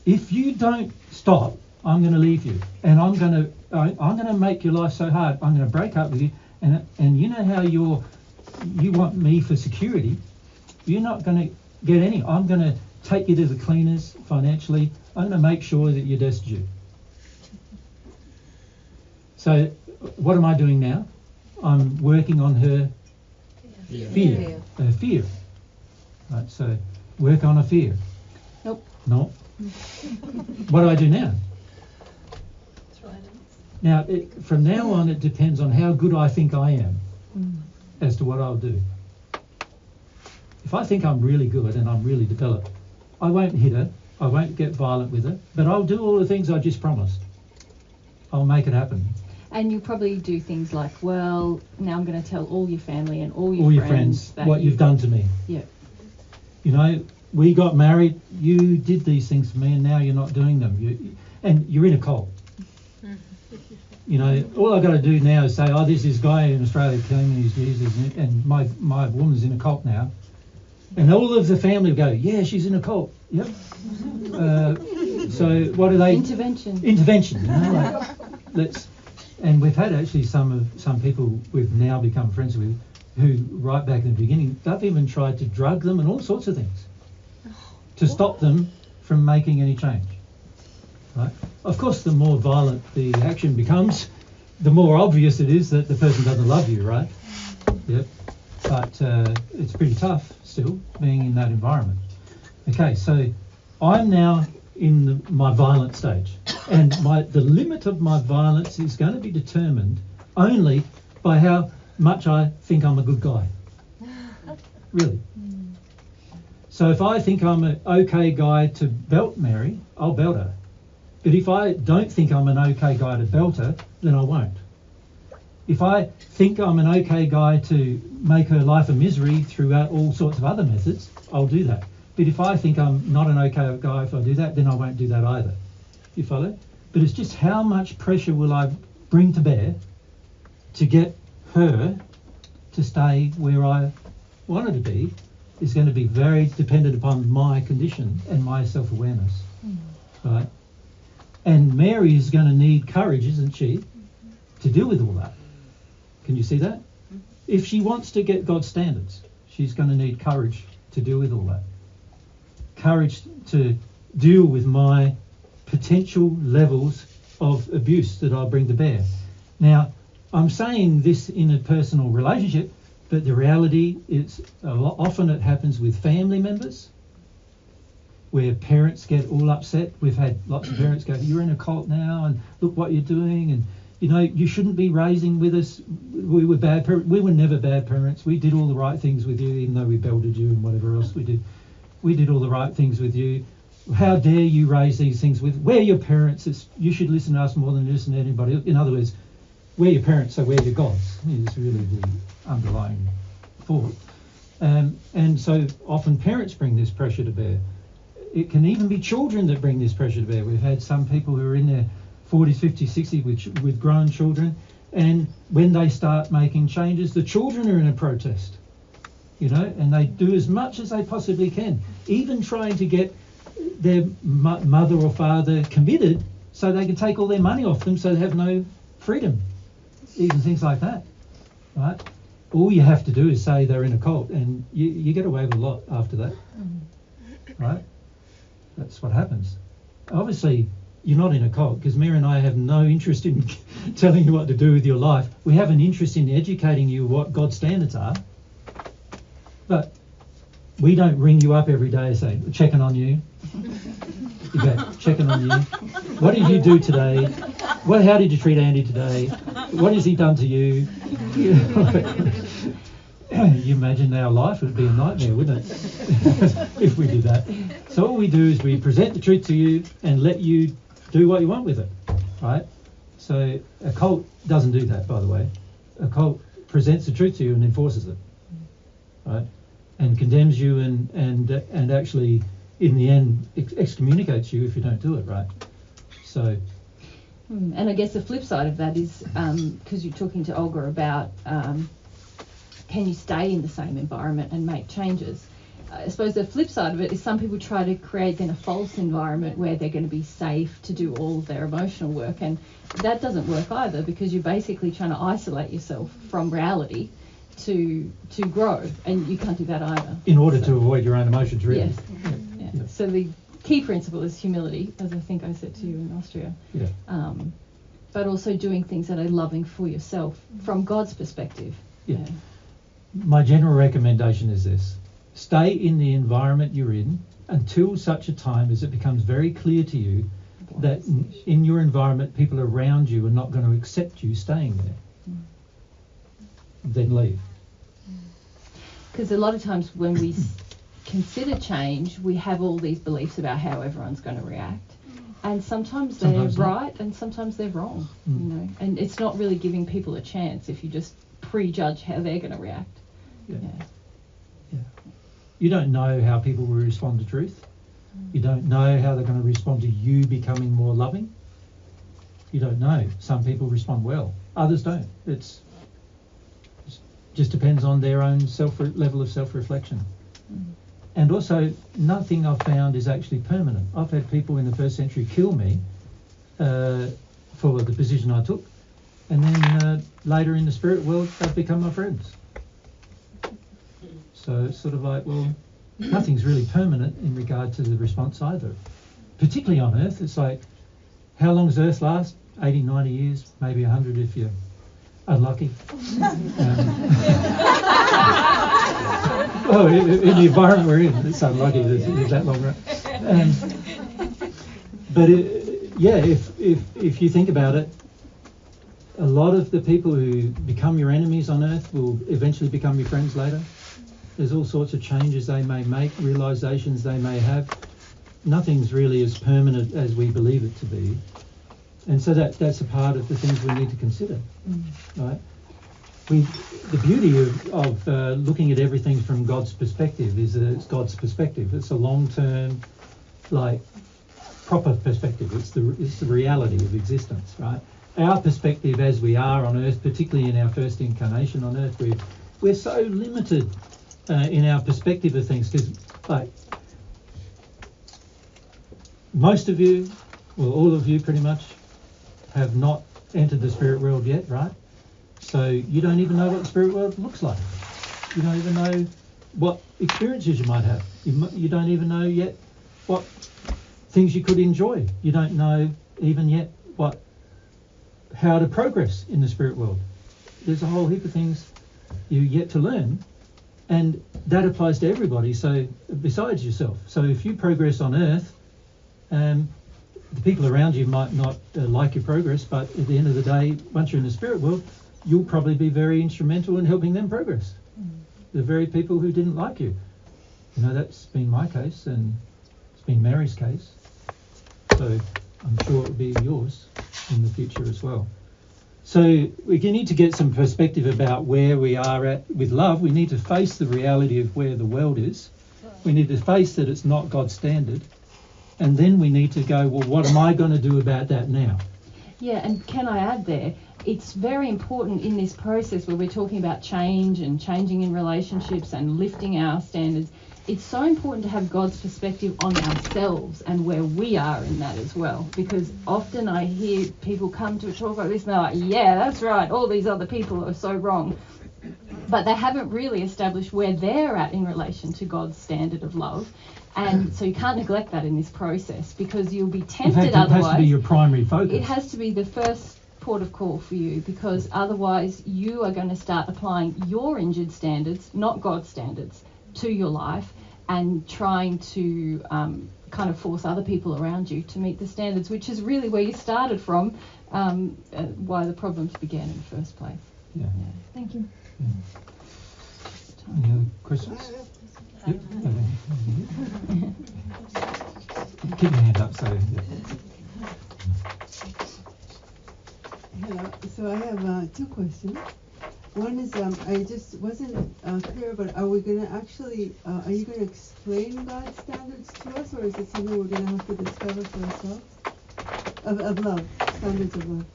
If you don't stop, I'm going to leave you, and I'm going to make your life so hard. I'm going to break up with you, and you know how you want me for security. You're not going to get any. I'm going to take you to the cleaners financially. I'm going to make sure that you're destitute. So what am I doing now? I'm working on her fear. Her fear. Right, so work on a fear. Nope. No. What do I do now? Now, from now on, it depends on how good I think I am as to what I'll do. If I think I'm really good and I'm really developed, I won't hit her, I won't get violent with her, but I'll do all the things I just promised. I'll make it happen. And you probably do things like, well, now I'm going to tell all your family and all your friends that what you've done to me. Yeah. We got married, you did these things for me, and now you're not doing them. You're in a cult. You know, all I've got to do now is say, oh, there's this guy in Australia killing these Jesus, and my woman's in a cult now. And all of the family will go, yeah, she's in a cult. Yep. So what are they? Intervention. Intervention. You know, like, and we've had actually some people we've now become friends with who right back in the beginning, they've even tried to drug them and all sorts of things to stop them from making any change. Right? Of course, the more violent the action becomes, the more obvious it is that the person doesn't love you, right? Yep. But it's pretty tough still being in that environment. Okay, so I'm now in my violent stage, and the limit of my violence is going to be determined only by how much I think I'm a good guy. Really. So if I think I'm an okay guy to belt Mary, I'll belt her. But if I don't think I'm an okay guy to belt her, then I won't. If I think I'm an okay guy to make her life a misery through all sorts of other methods, I'll do that. But if I think I'm not an okay guy if I do that, then I won't do that either. You follow? But it's just how much pressure will I bring to bear to get her to stay where I want her to be is going to be very dependent upon my condition and my self-awareness. Right? And Mary is going to need courage, isn't she, to deal with all that. Can you see that? If she wants to get God's standards, she's going to need courage to deal with all that. Courage to deal with my potential levels of abuse that I'll bring to bear. Now, I'm saying this in a personal relationship, but the reality is often it happens with family members where parents get all upset. We've had lots of parents go, you're in a cult now and look what you're doing, and you know, you shouldn't be raising with us. We were bad parents. We were never bad parents. We did all the right things with you, even though we belted you and whatever else we did. We did all the right things with you. How dare you raise these things with? We're your parents. You should listen to us more than listen to anybody else. In other words, we're your parents, so we're your gods. Is really the underlying thought. And so often parents bring this pressure to bear. It can even be children that bring this pressure to bear. We've had some people who are in their 40s, 50s, 60s with grown children, and when they start making changes, the children are in a protest, you know, and they do as much as they possibly can, even trying to get their mother or father committed so they can take all their money off them so they have no freedom, even things like that, right? All you have to do is say they're in a cult and you get away with a lot after that, right? That's what happens. Obviously, you're not in a cult, because Mary and I have no interest in telling you what to do with your life. We have an interest in educating you what God's standards are. But we don't ring you up every day and say, checking on you. You go, checking on you. What did you do today? How did you treat Andy today? What has he done to you? You imagine our life would be a nightmare, wouldn't it? If we did that. So all we do is we present the truth to you and let you do what you want with it, right? So a cult doesn't do that, by the way. A cult presents the truth to you and enforces it, right? And condemns you and actually, in the end, excommunicates you if you don't do it, right? So. And I guess the flip side of that is, because you're talking to Olga about can you stay in the same environment and make changes? I suppose the flip side of it is some people try to create then a false environment where they're going to be safe to do all of their emotional work, and that doesn't work either, because you're basically trying to isolate yourself from reality to grow, and you can't do that either. In order to avoid your own emotions, really. Yes. Yeah. So the key principle is humility, as I think I said to you in Austria. Yeah. But also doing things that are loving for yourself from God's perspective. Yeah. My general recommendation is this. Stay in the environment you're in until such a time as it becomes very clear to you that in your environment, people around you are not going to accept you staying there. Then leave. Because a lot of times when we consider change, we have all these beliefs about how everyone's going to react. And sometimes they're right and sometimes they're wrong, you know. And it's not really giving people a chance if you just prejudge how they're going to react. Yeah. You don't know how people will respond to truth. You don't know how they're going to respond to you becoming more loving. You don't know. Some people respond well, others don't. It just depends on their own level of self-reflection. And also, nothing I've found is actually permanent. I've had people in the first century kill me for the position I took, and then later in the spirit world, they've become my friends. So it's sort of like, well, nothing's really permanent in regard to the response either. Particularly on Earth, it's like, how long does Earth last? 80, 90 years, maybe 100 if you're unlucky. Well, in the environment we're in, it's unlucky there's that long run. But if you think about it, a lot of the people who become your enemies on Earth will eventually become your friends later. There's all sorts of changes they may make, realizations they may have. Nothing's really as permanent as we believe it to be. And so that's a part of the things we need to consider, right? The beauty of looking at everything from God's perspective is that it's God's perspective. It's a long-term, proper perspective. It's the reality of existence, right? Our perspective as we are on Earth, particularly in our first incarnation on Earth, we're so limited in our perspective of things, because most of you, well, all of you pretty much, have not entered the spirit world yet, right? So you don't even know what the spirit world looks like. You don't even know what experiences you might have. You don't even know yet what things you could enjoy. You don't know even yet how to progress in the spirit world. There's a whole heap of things you yet to learn, and that applies to everybody. So besides yourself, so if you progress on Earth, the people around you might not like your progress, but at the end of the day, once you're in the spirit world, you'll probably be very instrumental in helping them progress. The very people who didn't like you. That's been my case, and it's been Mary's case. So I'm sure it will be yours in the future as well. So we need to get some perspective about where we are at with love. We need to face the reality of where the world is. We need to face that it's not God's standard. And then we need to go, well, what am I going to do about that now? Yeah, and can I add there, it's very important in this process where we're talking about change and changing in relationships and lifting our standards. It's so important to have God's perspective on ourselves and where we are in that as well. Because often I hear people come to a talk like this and they're like, yeah, that's right, all these other people are so wrong. But they haven't really established where they're at in relation to God's standard of love. And so you can't neglect that in this process, because you'll be tempted otherwise. It has to be your primary focus. It has to be the first port of call for you, because otherwise you are going to start applying your injured standards, not God's standards, to your life, and trying to kind of force other people around you to meet the standards, which is really where you started from, why the problems began in the first place. Yeah. Thank you. Any other questions? Yep. Keep your hand up. So. Hello. So I have 2 questions. One is I just wasn't clear, but are we going to actually are you going to explain God's standards to us, or is it something we're going to have to discover for ourselves? Of love, standards of love.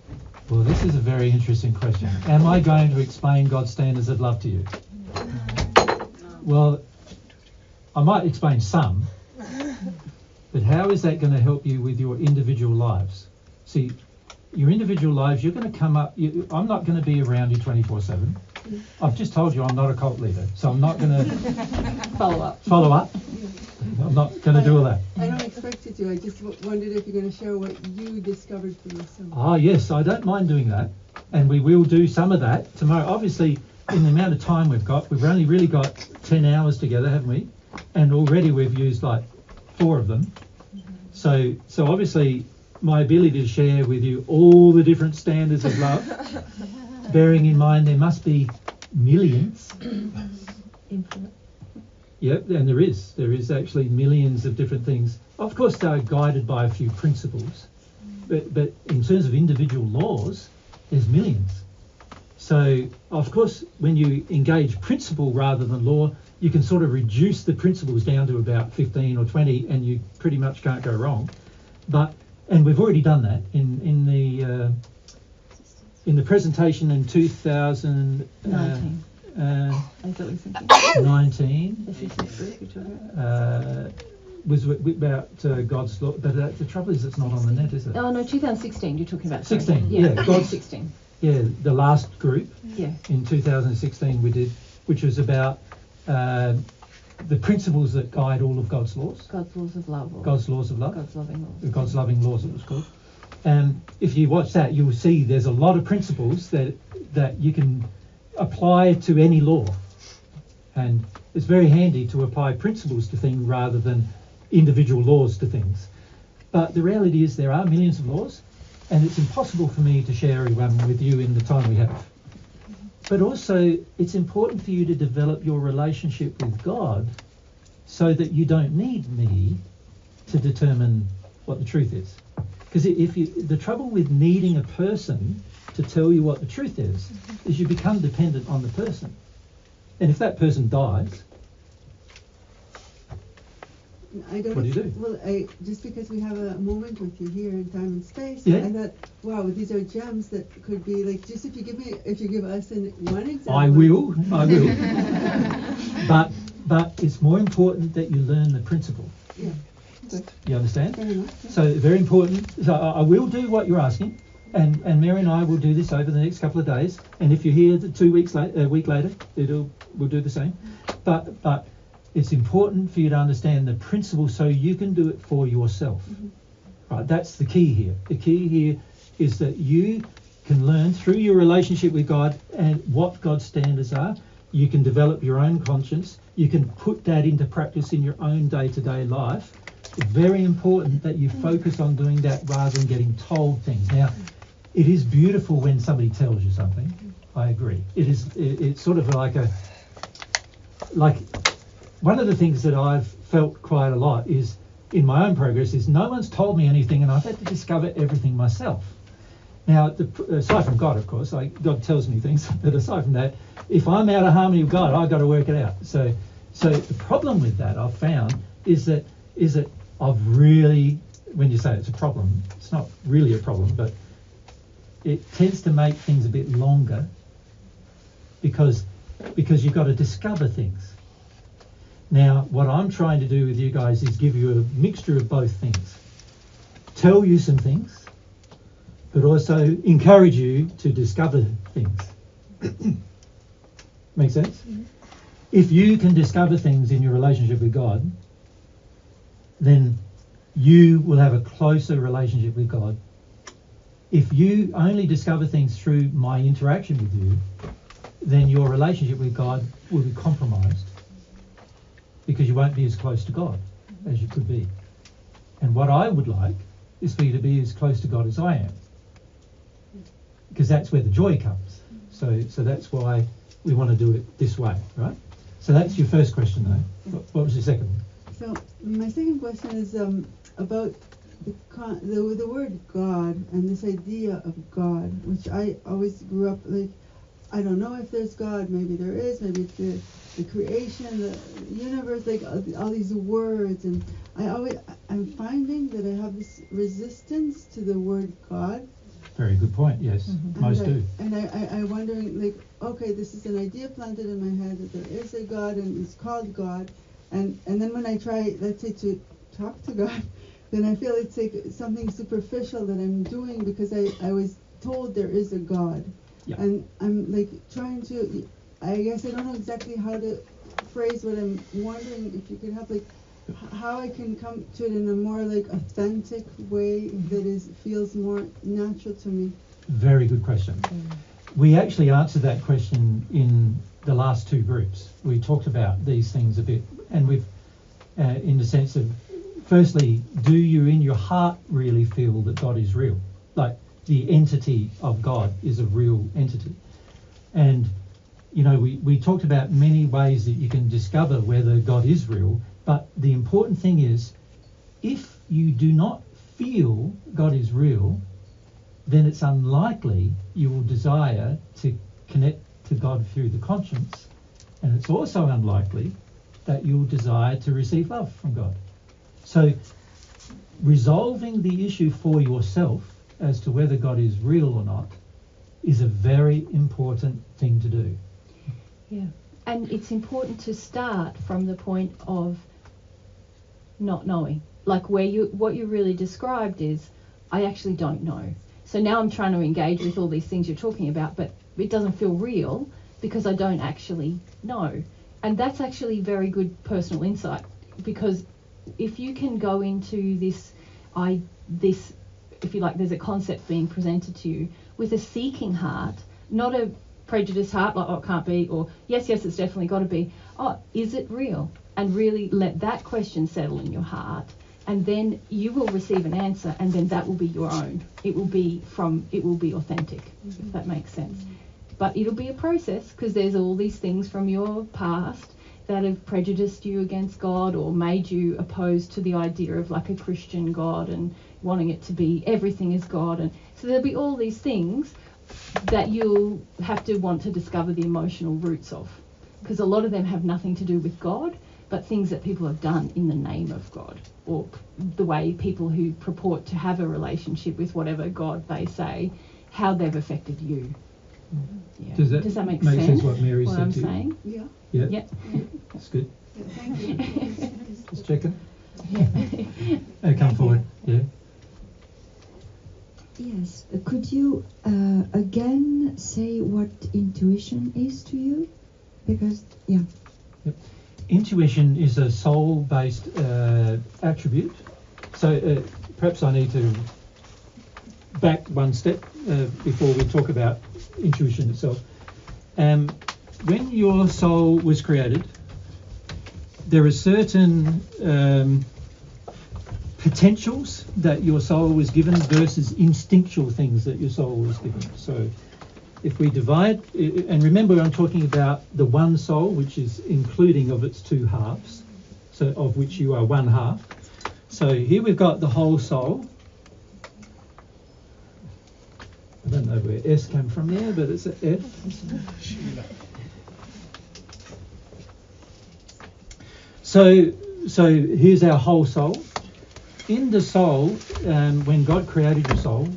Well, this is a very interesting question. Am I going to explain God's standards of love to you? Well, I might explain some, but how is that going to help you with your individual lives? See, your individual lives, you're going to come up, I'm not going to be around you 24/7. I've just told you I'm not a cult leader, so I'm not going to follow up. I'm not going to do all that. I don't expect you to. I just wondered if you're going to share what you discovered for yourself. Ah, yes, I don't mind doing that, and we will do some of that tomorrow. Obviously, in the amount of time we've only really got 10 hours together, haven't we? And already we've used 4 of them. So obviously my ability to share with you all the different standards of love, bearing in mind there must be millions. Infinite. Yep, and there is actually millions of different things. Of course, they are guided by a few principles, but in terms of individual laws, there's millions. So, of course, when you engage principle rather than law, you can sort of reduce the principles down to about 15 or 20, and you pretty much can't go wrong. But and we've already done that in the presentation in 2019. 19 This is this group you're talking about? was about God's law, but the trouble is it's not on the net, is it? Oh no, 2016 you're talking about. Sorry. 16, yeah, God's 16. Yeah, the last group Yeah. in 2016 we did, which was about the principles that guide all of God's laws. God's laws of love. Or God's laws of love. God's loving laws. God's loving laws, it was called. And if you watch that, you'll see there's a lot of principles that you can apply to any law. And it's very handy to apply principles to things rather than individual laws to things. But the reality is there are millions of laws, and it's impossible for me to share everyone with you in the time we have. But also, it's important for you to develop your relationship with God so that you don't need me to determine what the truth is. Because the trouble with needing a person to tell you what the truth is you become dependent on the person. And if that person dies, what do you do? Well, just because we have a moment with you here in time and space, Yeah. I thought, wow, these are gems that could be like, just if you give us one example. I will. But it's more important that you learn the principle. Yeah. You understand? Fair enough. So very important. So I will do what you're asking, and Mary and I will do this over the next couple of days. And if you're here 2 weeks a week later, we'll do the same. But it's important for you to understand the principle so you can do it for yourself. Right? That's the key here. The key here is that you can learn through your relationship with God and what God's standards are. You can develop your own conscience. You can put that into practice in your own day-to-day life. It's very important that you focus on doing that rather than getting told things. Now, it is beautiful when somebody tells you something. I agree. It's sort of like one of the things that I've felt quite a lot is in my own progress is no one's told me anything and I've had to discover everything myself. Now, aside from God, of course, God tells me things, but aside from that, if I'm out of harmony with God, I've got to work it out. So the problem with that I've found is that I've really, when you say it's a problem, it's not really a problem, but it tends to make things a bit longer because you've got to discover things. Now, what I'm trying to do with you guys is give you a mixture of both things. Tell you some things, but also encourage you to discover things. Make sense? Mm-hmm. If you can discover things in your relationship with God, then you will have a closer relationship with God. If you only discover things through my interaction with you, then your relationship with God will be compromised because you won't be as close to God as you could be. And what I would like is for you to be as close to God as I am, because that's where the joy comes. So that's why we want to do it this way, right? So that's your first question, though. What was your second one? So my second question is about the word God and this idea of God, which I always grew up like, I don't know if there's God, maybe there is, maybe it's the creation, the universe, like all these words, and I'm finding that I have this resistance to the word God. Very good point, yes, most do. And I'm wondering, like, okay, this is an idea planted in my head that there is a God and it's called God, and then when I try, let's say, to talk to God, then I feel it's like something superficial that I'm doing because I was told there is a God. Yeah. And I'm like trying to, I guess I don't know exactly how to phrase what I'm wondering if you could help, like how I can come to it in a more like authentic way that feels more natural to me. Very good question. We actually answered that question in the last two groups. We talked about these things a bit, and we've, in the sense of, firstly, do you in your heart really feel that God is real? Like the entity of God is a real entity. And, you know, we talked about many ways that you can discover whether God is real, but the important thing is, if you do not feel God is real, then it's unlikely you will desire to connect to God through the conscience, and it's also unlikely that you'll desire to receive love from God. So resolving the issue for yourself as to whether God is real or not is a very important thing to do. Yeah. And it's important to start from the point of not knowing. Like what you really described is, I actually don't know. So now I'm trying to engage with all these things you're talking about, but it doesn't feel real because I don't actually know. And that's actually very good personal insight, because if you can go into this, if you like, there's a concept being presented to you with a seeking heart, not a prejudiced heart, like, oh, it can't be, or yes, it's definitely got to be. Oh, is it real? And really let that question settle in your heart, and then you will receive an answer, and then that will be your own. It will be authentic, if that makes sense. But it'll be a process, because there's all these things from your past that have prejudiced you against God or made you opposed to the idea of like a Christian God and wanting it to be everything is God. And so there'll be all these things that you'll have to want to discover the emotional roots of, because a lot of them have nothing to do with God, but things that people have done in the name of God, or the way people who purport to have a relationship with whatever God they say, how they've affected you. Yeah. Does that make sense? What Mary said I'm to you? saying? Yeah. Yeah. Yeah. That's good. Yeah, thank you. Just checking. Oh, come forward. Yeah. Yes. Could you again say what intuition is to you? Because, yeah. Yep. Intuition is a soul-based attribute. So perhaps I need to back one step before we talk about intuition itself. When your soul was created, there are certain potentials that your soul was given versus instinctual things that your soul was given. So if we divide, and remember I'm talking about the one soul, which is including of its two halves, so of which you are one half. So here we've got the whole soul. I don't know where S came from there, but it's an F. So here's our whole soul. In the soul, when God created your soul,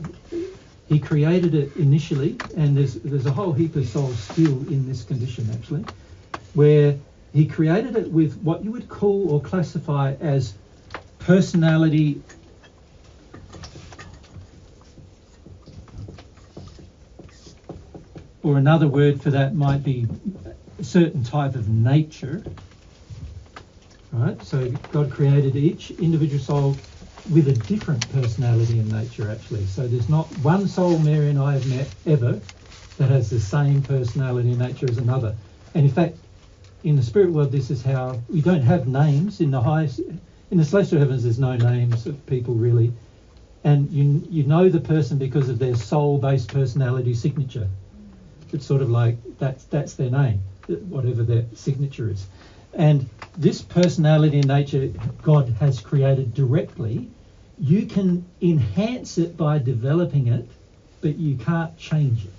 He created it initially, and there's a whole heap of souls still in this condition actually, where He created it with what you would call or classify as personality. Or another word for that might be a certain type of nature. Right? So God created each individual soul with a different personality and nature actually. So there's not one soul Mary and I have met ever that has the same personality and nature as another. And in fact, in the spirit world, this is how we don't have names in the highest. In the celestial heavens, there's no names of people really. And you know the person because of their soul-based personality signature. It's sort of like that's their name, whatever their signature is. And this personality and nature God has created directly. You can enhance it by developing it, but you can't change it.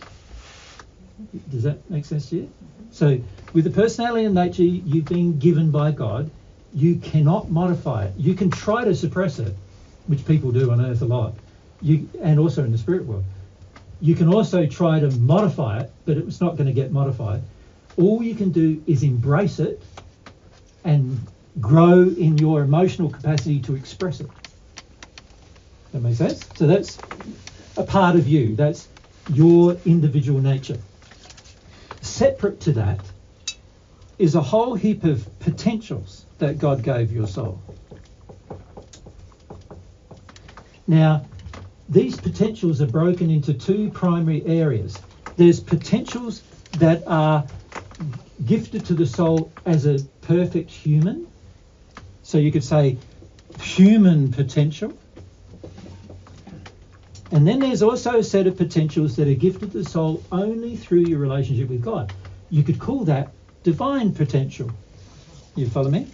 Does that make sense to you? So with the personality and nature you've been given by God, you cannot modify it. You can try to suppress it, which people do on earth a lot, and also in the spirit world. You can also try to modify it, but it's not going to get modified. All you can do is embrace it and grow in your emotional capacity to express it. That makes sense? So that's a part of you. That's your individual nature. Separate to that is a whole heap of potentials that God gave your soul. Now, these potentials are broken into two primary areas. There's potentials that are gifted to the soul as a perfect human. So you could say human potential. And then there's also a set of potentials that are gifted to the soul only through your relationship with God. You could call that divine potential. You follow me?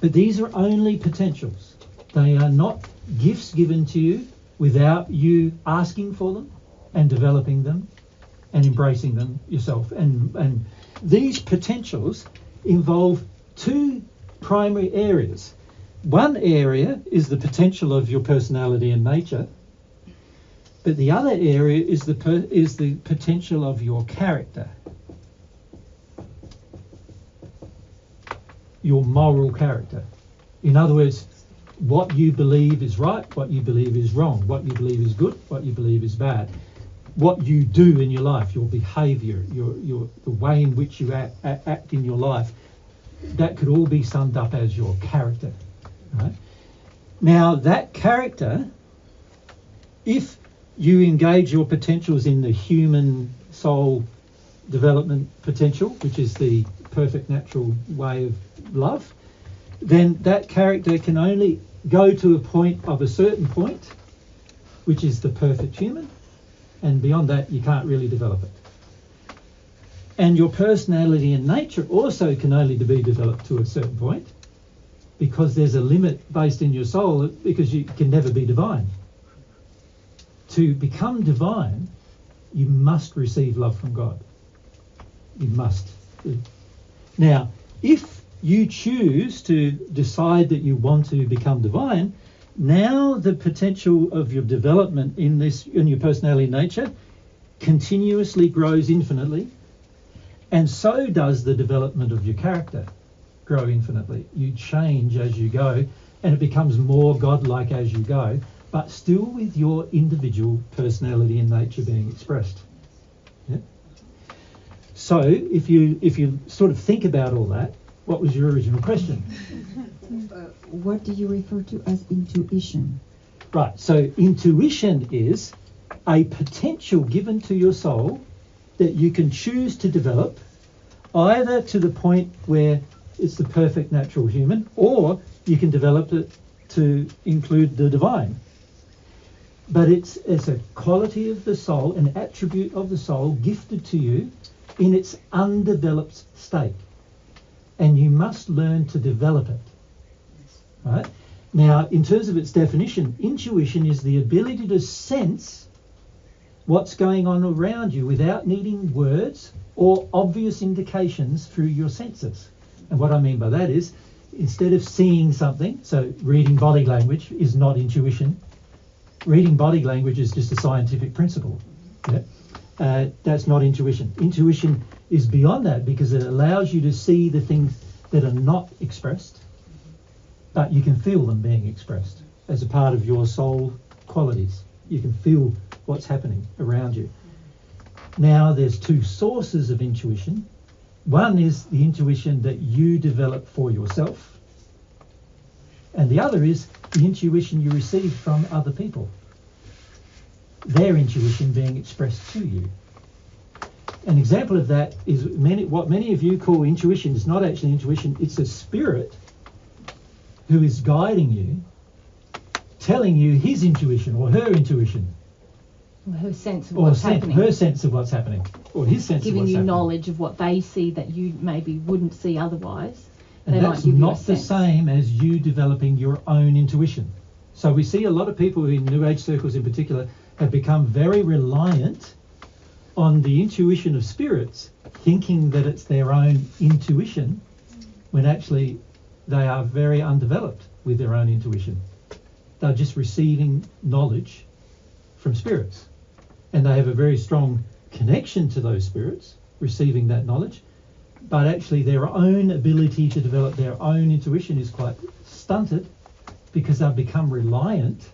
But these are only potentials. They are not gifts given to you without you asking for them and developing them and embracing them yourself. And these potentials involve two primary areas. one area is the potential of your personality and nature, but the other area is the potential of your character, your moral character. In other words, what you believe is right, what you believe is wrong, what you believe is good, what you believe is bad, what you do in your life, your behaviour, the way in which you act in your life. That could all be summed up as your character. Right? Now, that character, if you engage your potentials in the human soul development potential, which is the perfect natural way of love, then that character can only go to a certain point, which is the perfect human, and beyond that you can't really develop it. And your personality and nature also can only be developed to a certain point, because there's a limit based in your soul, because you can never be divine. To become divine, you must receive love from God. You must. Now, if you choose to decide that you want to become divine, now the potential of your development in your personality and nature continuously grows infinitely, and so does the development of your character grow infinitely. You change as you go, and it becomes more godlike as you go, but still with your individual personality and nature being expressed. Yeah? So if you sort of think about all that, what was your original question? What do you refer to as intuition? Right, so intuition is a potential given to your soul that you can choose to develop, either to the point where it's the perfect natural human, or you can develop it to include the divine. But it's a quality of the soul, an attribute of the soul gifted to you in its undeveloped state. And you must learn to develop it. Right? Now, in terms of its definition, intuition is the ability to sense what's going on around you without needing words or obvious indications through your senses. And what I mean by that is, instead of seeing something, so reading body language is not intuition. Reading body language is just a scientific principle. Yeah? That's not intuition. Intuition is beyond that, because it allows you to see the things that are not expressed, but you can feel them being expressed as a part of your soul qualities. You can feel what's happening around you. Now, there's two sources of intuition. One is the intuition that you develop for yourself, and the other is the intuition you receive from other people, their intuition being expressed to you. An example of that is what many of you call intuition is not actually intuition. It's a spirit who is guiding you, telling you his intuition or her intuition. Her sense of what's happening. Her sense of what's happening, or his sense of what's happening. Giving you knowledge of what they see that you maybe wouldn't see otherwise. And that's not the same as you developing your own intuition. So we see a lot of people in New Age circles in particular have become very reliant on the intuition of spirits, thinking that it's their own intuition, when actually they are very undeveloped with their own intuition. They're just receiving knowledge from spirits, and they have a very strong connection to those spirits, receiving that knowledge, but actually their own ability to develop their own intuition is quite stunted, because they've become reliant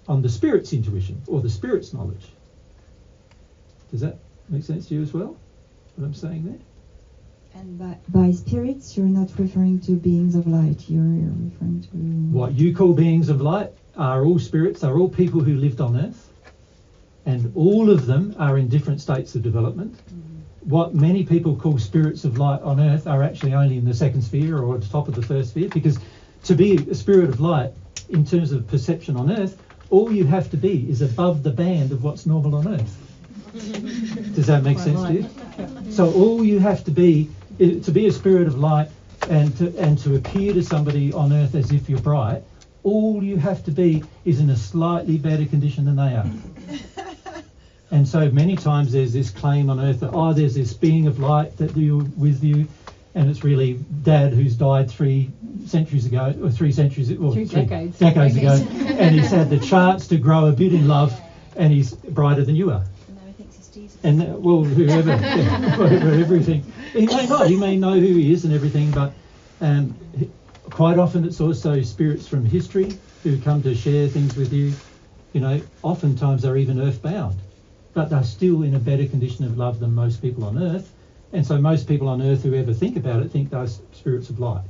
on the spirit's intuition or the spirit's knowledge. Does that make sense to you as well, what I'm saying there? And by spirits, you're not referring to beings of light, you're referring to... What you call beings of light are all spirits, are all people who lived on earth, and all of them are in different states of development. What many people call spirits of light on earth are actually only in the second sphere or at the top of the first sphere, because to be a spirit of light in terms of perception on earth, all you have to be is above the band of what's normal on earth. Does that make sense to you? So all you have to be a spirit of light and to appear to somebody on earth as if you're bright, all you have to be is in a slightly better condition than they are. And so many times there's this claim on earth that, there's this being of light that you're with you, and it's really Dad who's died 3 centuries ago, or 3 centuries, or 3 decades. decades ago, and he's had the chance to grow a bit in love, and he's brighter than you are. No, he thinks he's Jesus. And whoever, whatever, everything. He may not. He may know who he is and everything, but quite often it's also spirits from history who come to share things with you. You know, oftentimes they're even earthbound, but they're still in a better condition of love than most people on earth. And so most people on earth who ever think about it think those spirits of light.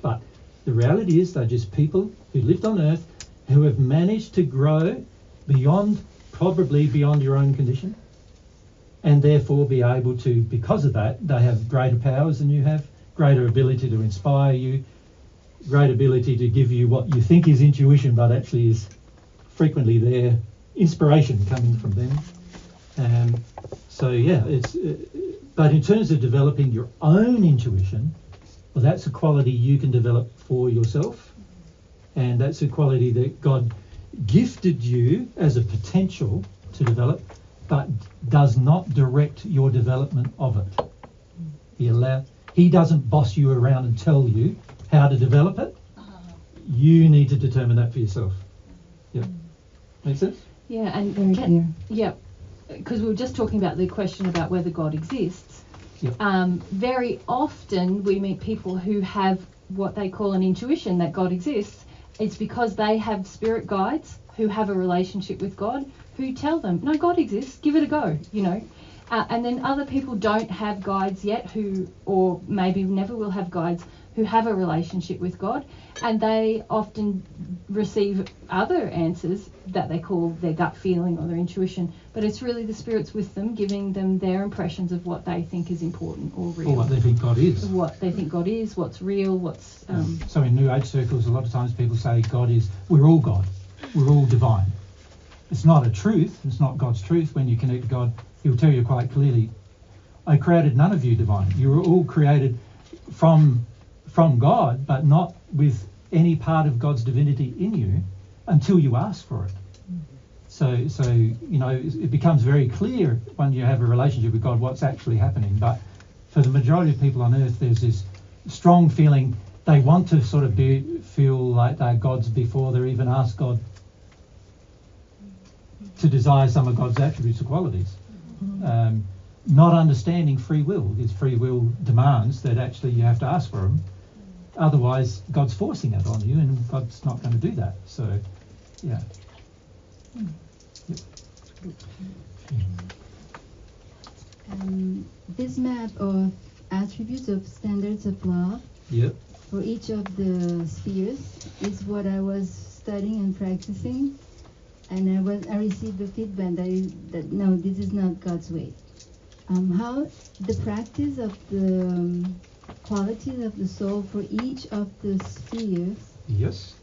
But the reality is they're just people who lived on earth who have managed to grow probably beyond your own condition, and therefore be able to, because of that, they have greater powers than you have, greater ability to inspire you, great ability to give you what you think is intuition, but actually is frequently their inspiration coming from them. So yeah, but in terms of developing your own intuition, well, that's a quality you can develop for yourself, and that's a quality that God gifted you as a potential to develop, but does not direct your development of it. He doesn't boss you around and tell you how to develop it. You need to determine that for yourself. Yep. Make sense? Yeah, and Very clear. Yeah, because we were just talking about the question about whether God exists. Yep. Very often we meet people who have what they call an intuition that God exists. It's because they have spirit guides who have a relationship with God who tell them, no, God exists, give it a go, you know. And then other people don't have guides yet or maybe never will have guides who have a relationship with God, and they often receive other answers that they call their gut feeling or their intuition, but it's really the spirits with them giving them their impressions of what they think is important or real. Or what they think God is. What they think God is, what's real, what's... So in New Age circles, a lot of times people say we're all God, we're all divine. It's not a truth, it's not God's truth. When you connect to God, He'll tell you quite clearly, I created none of you divine. You were all created from God, but not with any part of God's divinity in you until you ask for it. So you know, it becomes very clear when you have a relationship with God what's actually happening. But for the majority of people on earth, there's this strong feeling they want to sort of feel like they're gods before they're even asked God to desire some of God's attributes or qualities. Not understanding free will, because free will demands that actually you have to ask for them. Otherwise, God's forcing it on you, and God's not going to do that. So, yeah. Yep. This map of attributes of standards of love Yep. for each of the spheres is what I was studying and practicing, and I received the feedback that no, this is not God's way. How the practice of the qualities of the soul for each of the spheres Yes.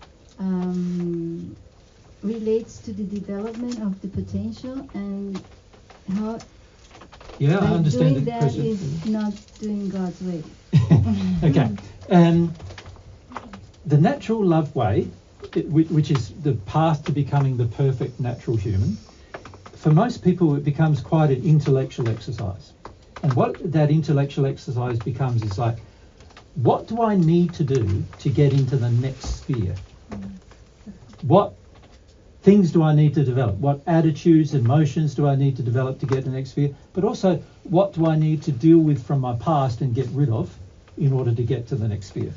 relates to the development of the potential, and how Yeah, I understand doing the that question. is not doing God's way. Okay. The natural love way, which is the path to becoming the perfect natural human, for most people it becomes quite an intellectual exercise. And what that intellectual exercise becomes is like, what do I need to do to get into the next sphere? What things do I need to develop? What attitudes, emotions do I need to develop to get to the next sphere? But also, what do I need to deal with from my past and get rid of in order to get to the next sphere?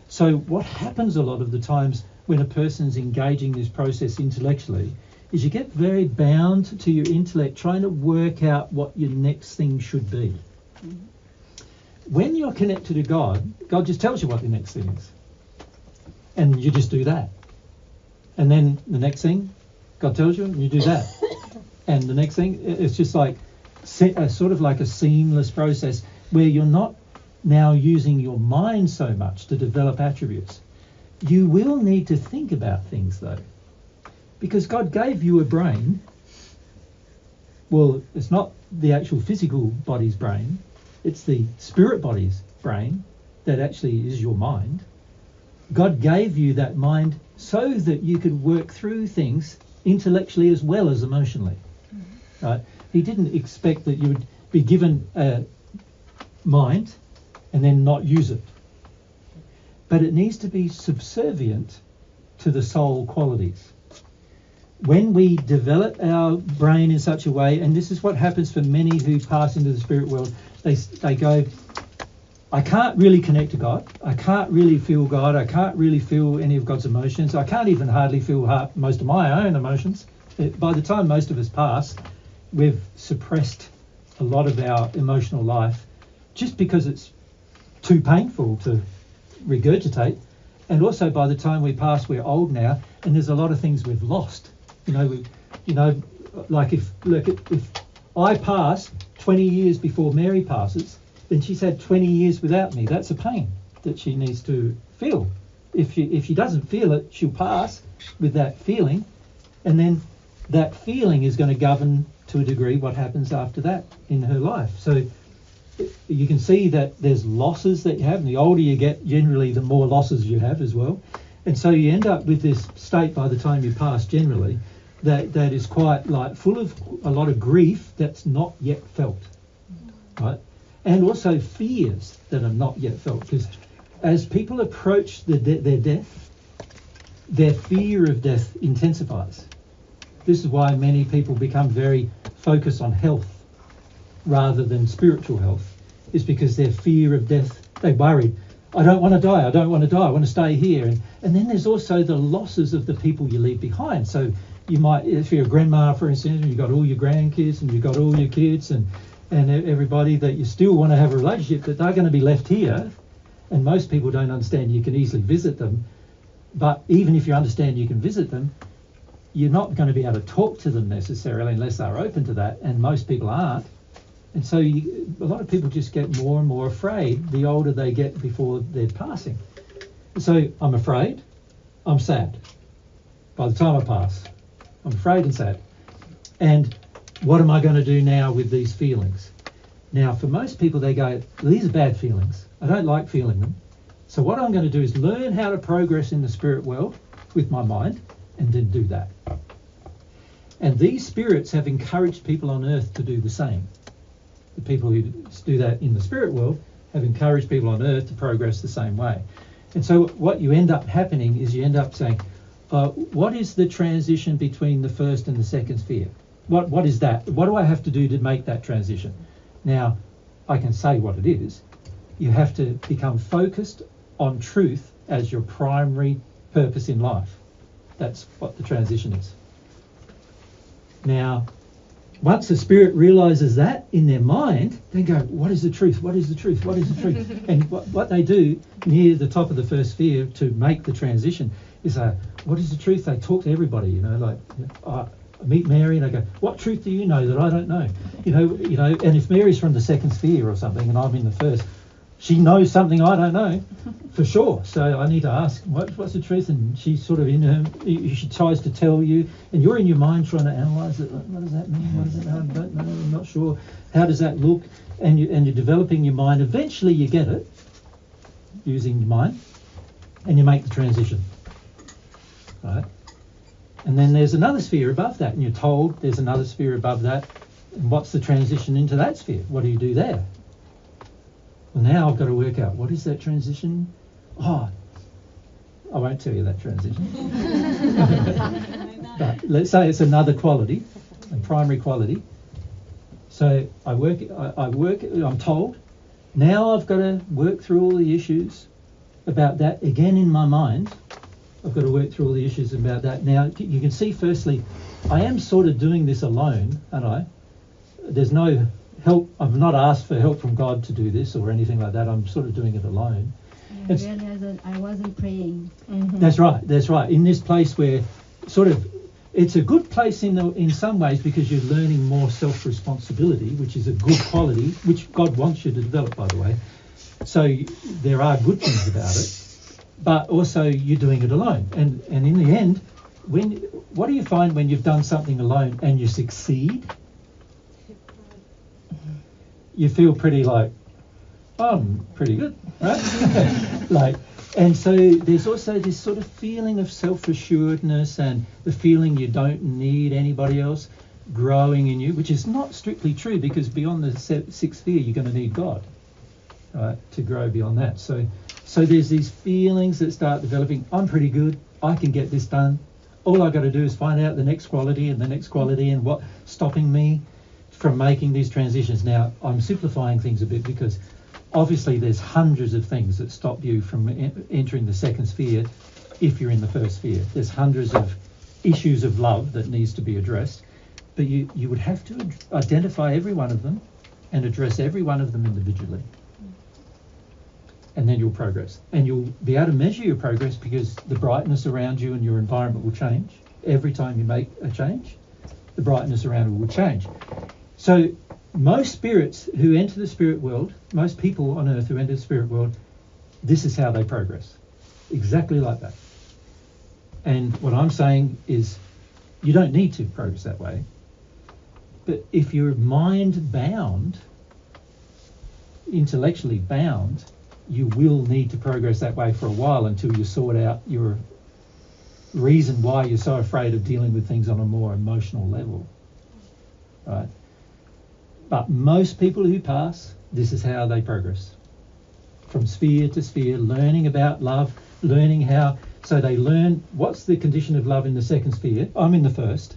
So what happens a lot of the times when a person's engaging this process intellectually is you get very bound to your intellect trying to work out what your next thing should be. When you're connected to God, God just tells you what the next thing is. And you just do that. And then the next thing, God tells you, and you do that. And the next thing, it's just like sort of like a seamless process where you're not now using your mind so much to develop attributes. You will need to think about things though. Because God gave you a brain. Well, it's not the actual physical body's brain. It's the spirit body's brain that actually is your mind. God gave you that mind so that you could work through things intellectually as well as emotionally. Right? He didn't expect that you would be given a mind and then not use it. But it needs to be subservient to the soul qualities. When we develop our brain in such a way, and this is what happens for many who pass into the spirit world, they go, I can't really connect to God. I can't really feel God. I can't really feel any of God's emotions. I can't even hardly feel most of my own emotions. By the time most of us pass, we've suppressed a lot of our emotional life just because it's too painful to regurgitate. And also by the time we pass, we're old now, and there's a lot of things we've lost. Like if I pass 20 years before Mary passes, then she's had 20 years without me. That's a pain that she needs to feel. If she doesn't feel it, she'll pass with that feeling, and then that feeling is going to govern to a degree what happens after that in her life. So you can see that there's losses that you have, and the older you get, generally the more losses you have as well. And so you end up with this state by the time you pass generally that is quite like full of a lot of grief that's not yet felt, right? And also fears that are not yet felt, because as people approach their death, their fear of death intensifies. This is why many people become very focused on health rather than spiritual health, is because their fear of death, they're worried. I don't want to die, I don't want to die, I want to stay here. And then there's also the losses of the people you leave behind. So you might, if you're a grandma, for instance, you've got all your grandkids and you've got all your kids and everybody that you still want to have a relationship, that they're going to be left here. And most people don't understand you can easily visit them. But even if you understand you can visit them, you're not going to be able to talk to them necessarily unless they're open to that, and most people aren't. And so a lot of people just get more and more afraid the older they get before they're passing. So I'm afraid, I'm sad. By the time I pass, I'm afraid and sad. And what am I going to do now with these feelings? Now, for most people, they go, these are bad feelings. I don't like feeling them. So what I'm going to do is learn how to progress in the spirit world with my mind, and then do that. And these spirits have encouraged people on earth to do the same. The people who do that in the spirit world have encouraged people on earth to progress the same way. And so what you end up happening is you end up saying, what is the transition between the first and the second sphere? What is that? What do I have to do to make that transition? Now, I can say what it is. You have to become focused on truth as your primary purpose in life. That's what the transition is. Now, once the spirit realizes that in their mind, they go, what is the truth? What is the truth? What is the truth? And what they do near the top of the first sphere to make the transition is, what is the truth? They talk to everybody, I meet Mary and I go, what truth do you know that I don't know? And if Mary's from the second sphere or something and I'm in the first, she knows something I don't know for sure. So I need to ask, what's the truth? And she's sort of she tries to tell you, and you're in your mind trying to analyse it. What does that mean? What does that mean? I don't know. I'm not sure. How does that look? And you're developing your mind. Eventually you get it using your mind, and you make the transition. Right? And then there's another sphere above that, and you're told there's another sphere above that. And what's the transition into that sphere? What do you do there? Well, now I've got to work out, what is that transition? I won't tell you that transition. But let's say it's another quality, a primary quality. So I'm told, now I've got to work through all the issues about that again in my mind. I've got to work through all the issues about that. Now, you can see, firstly, I am sort of doing this alone, aren't I? There's no help. I've not asked for help from God to do this or anything like that. I'm sort of doing it alone. I realized that I wasn't praying. Mm-hmm. That's right. In this place where sort of, it's a good place in some ways because you're learning more self-responsibility, which is a good quality, which God wants you to develop, by the way. So there are good things about it, but also you're doing it alone. And in the end, what do you find when you've done something alone and you succeed? You feel pretty like, I'm pretty good, right? And so there's also this sort of feeling of self-assuredness and the feeling you don't need anybody else growing in you, which is not strictly true, because beyond the sixth sphere, you're going to need God. right, to grow beyond that. So there's these feelings that start developing. I'm pretty good. I can get this done. All I've got to do is find out the next quality and the next quality and what's stopping me from making these transitions. Now, I'm simplifying things a bit because obviously there's hundreds of things that stop you from entering the second sphere if you're in the first sphere. There's hundreds of issues of love that needs to be addressed, but you would have to identify every one of them and address every one of them individually. And then you'll progress. And you'll be able to measure your progress because the brightness around you and your environment will change. Every time you make a change, the brightness around it will change. So most spirits who enter the spirit world, most people on earth who enter the spirit world, this is how they progress. Exactly like that. And what I'm saying is you don't need to progress that way. But if you're mind bound, intellectually bound, you will need to progress that way for a while until you sort out your reason why you're so afraid of dealing with things on a more emotional level. Right? But most people who pass, this is how they progress. From sphere to sphere, learning about love, learning how. So they learn what's the condition of love in the second sphere. I'm in the first.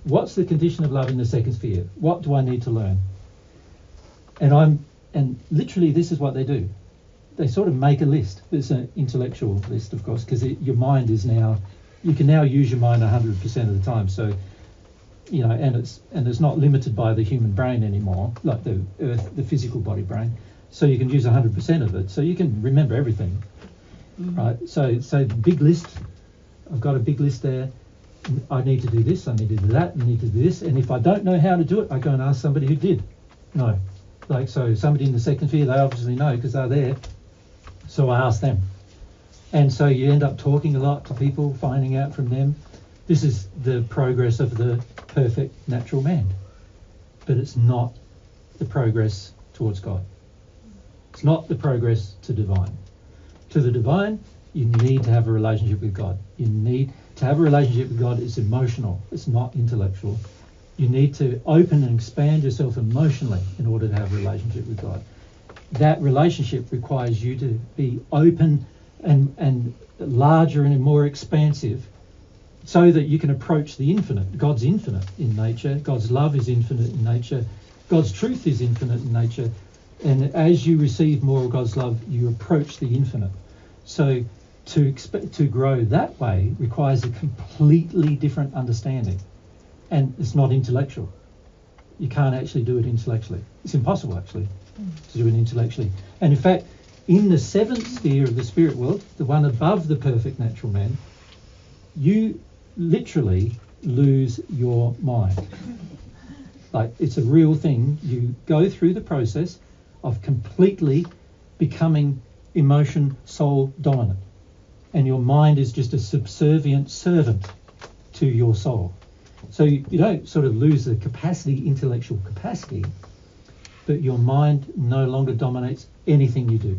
What's the condition of love in the second sphere? What do I need to learn? And literally this is what they do. They sort of make a list. It's an intellectual list, of course, because your mind is now, you can now use your mind 100% of the time. So, you know, and it's not limited by the human brain anymore, like the earth, the physical body brain. So you can use 100% of it. So you can remember everything, right? So big list. I've got a big list there. I need to do this. I need to do that. I need to do this. And if I don't know how to do it, I go and ask somebody who did know. Like, so somebody in the second sphere, they obviously know because they're there. So I ask them. And so you end up talking a lot to people, finding out from them. This is the progress of the perfect natural man. But it's not the progress towards God. It's not the progress to divine. To the divine, you need to have a relationship with God. You need to have a relationship with God. It's emotional. It's not intellectual. You need to open and expand yourself emotionally in order to have a relationship with God. That relationship requires you to be open and larger and more expansive so that you can approach the infinite. God's infinite in nature. God's love is infinite in nature. God's truth is infinite in nature. And as you receive more of God's love, you approach the infinite. So to grow that way requires a completely different understanding. And it's not intellectual. You can't actually do it intellectually. It's impossible, actually, to do it intellectually. And in fact, in the seventh sphere of the spirit world, the one above the perfect natural man, you literally lose your mind. Like, it's a real thing. You go through the process of completely becoming emotion, soul dominant. And your mind is just a subservient servant to your soul. So you don't sort of lose the capacity, intellectual capacity, but your mind no longer dominates anything you do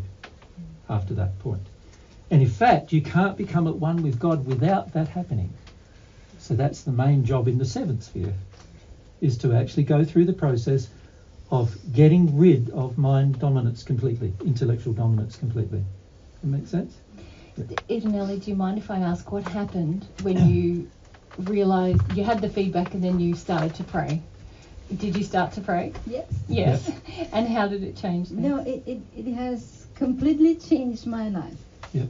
after that point. And in fact, you can't become at one with God without that happening. So that's the main job in the seventh sphere, is to actually go through the process of getting rid of mind dominance completely, intellectual dominance completely. That make sense? Idanelli, do you mind if I ask what happened when you realised you had the feedback and then you started to pray? Did you start to pray? Yes. Yes. Yeah. And how did it change then? No, it has completely changed my life. Yeah.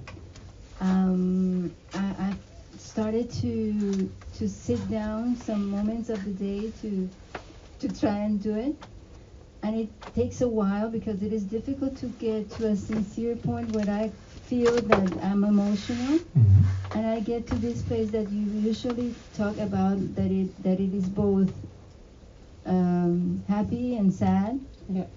I started to sit down some moments of the day to try and do it. And it takes a while because it is difficult to get to a sincere point where I feel that I'm emotional. Mm-hmm. And I get to this place that you usually talk about, that it is both happy and sad. Yeah.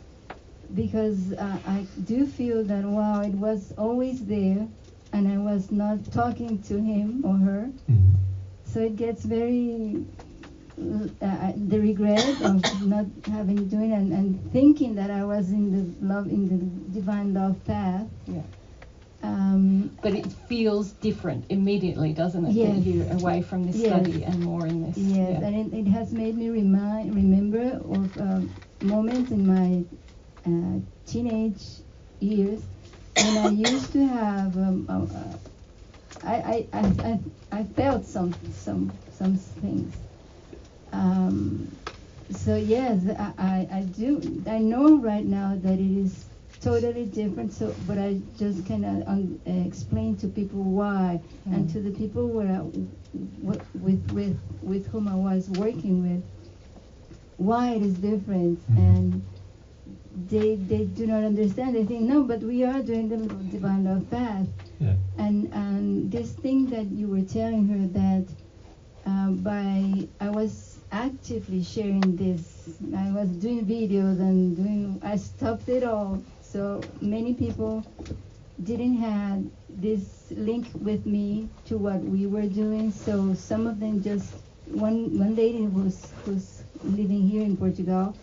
Because I do feel that, wow, it was always there and I was not talking to him or her. Mm-hmm. So it gets very the regret of not having doing and thinking that I was in the divine love path. Yeah. But it feels different immediately, doesn't it? Yes. That you're away from this study and more in this. Yes, Yeah. and it has made me remember of moments in my teenage years, and I used to have I felt some things. So yes, I do. I know right now that it is totally different. So, but I just kind of explain to people why, and to the people with whom I was working with, why it is different, and they do not understand. They think, no, but we are doing the divine love path. Yeah. And this thing that you were telling her that I was actively sharing this. I was doing videos and I stopped it all. So many people didn't have this link with me to what we were doing. So some of them just, one lady who's living here in Portugal,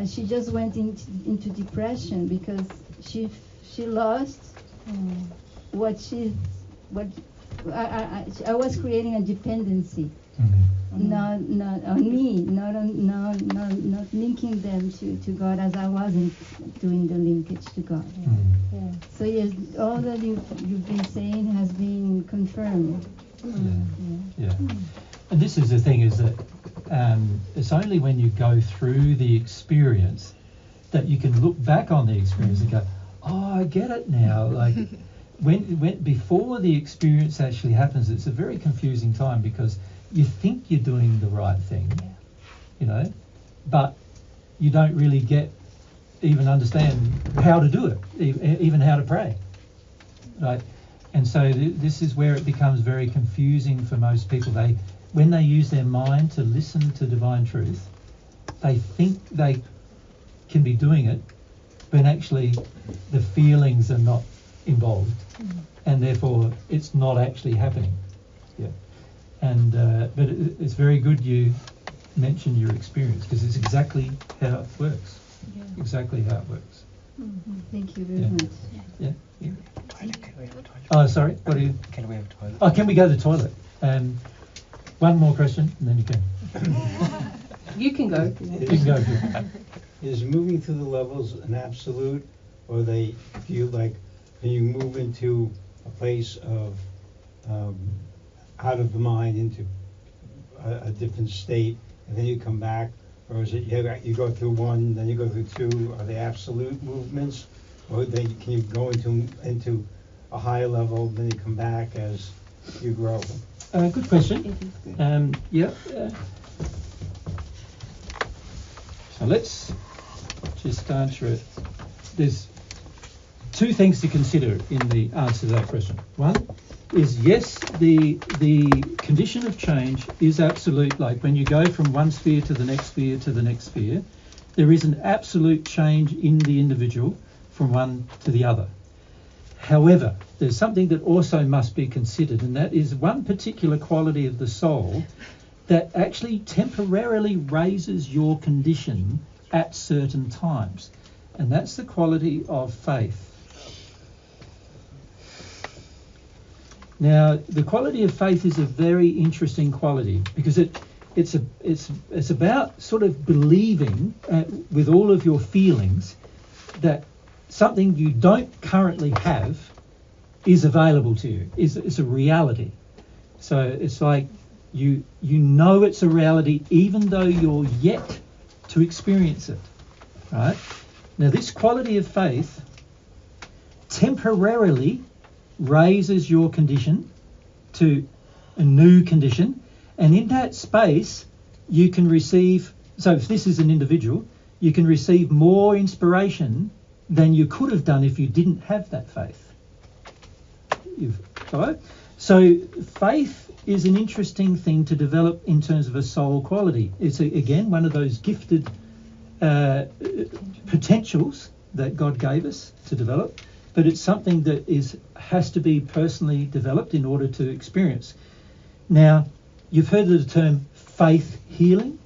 she just went into depression because she lost what I was creating a dependency, not on me, not linking them to God as I wasn't doing the linkage to God. Yeah. So yes, all that you've been saying has been confirmed. Yeah. And this is the thing, is that it's only when you go through the experience that you can look back on the experience and go, oh, I get it now. Like when before the experience actually happens, it's a very confusing time because you think you're doing the right thing, you know, but you don't really even understand how to do it, even how to pray, right? And so this is where it becomes very confusing for most people. When they use their mind to listen to divine truth, they think they can be doing it, but actually the feelings are not involved, and therefore it's not actually happening. Yeah. And but it's very good you mentioned your experience, because it's exactly how it works. Yeah. Exactly how it works. Thank you very much. Yeah. Toilet, can we have a toilet? Oh, sorry. What do you? Can we have a toilet? Oh, can we go to the toilet? One more question, and then you can. You can go. You can go. Is moving through the levels an absolute, or they feel like when you move into a place of out of the mind into a different state, and then you come back, or is it you go through one, then you go through two? Are they absolute movements, or can you go into a higher level, then you come back as you grow? Good question. So let's just answer it. There's two things to consider in the answer to that question. One is, yes, the condition of change is absolute. Like when you go from one sphere to the next sphere to the next sphere, there is an absolute change in the individual from one to the other. However, there's something that also must be considered, and that is one particular quality of the soul that actually temporarily raises your condition at certain times, and that's the quality of faith. Now, the quality of faith is a very interesting quality, because it's about sort of believing with all of your feelings that something you don't currently have is available to you, is a reality. So it's like you know it's a reality even though you're yet to experience it, right? Now this quality of faith temporarily raises your condition to a new condition, and in that space you can receive, so if this is an individual, you can receive more inspiration than you could have done if you didn't have that faith. Right? So faith is an interesting thing to develop in terms of a soul quality. It's again one of those gifted potentials that God gave us to develop, but it's something that has to be personally developed in order to experience. Now, you've heard of the term faith healing.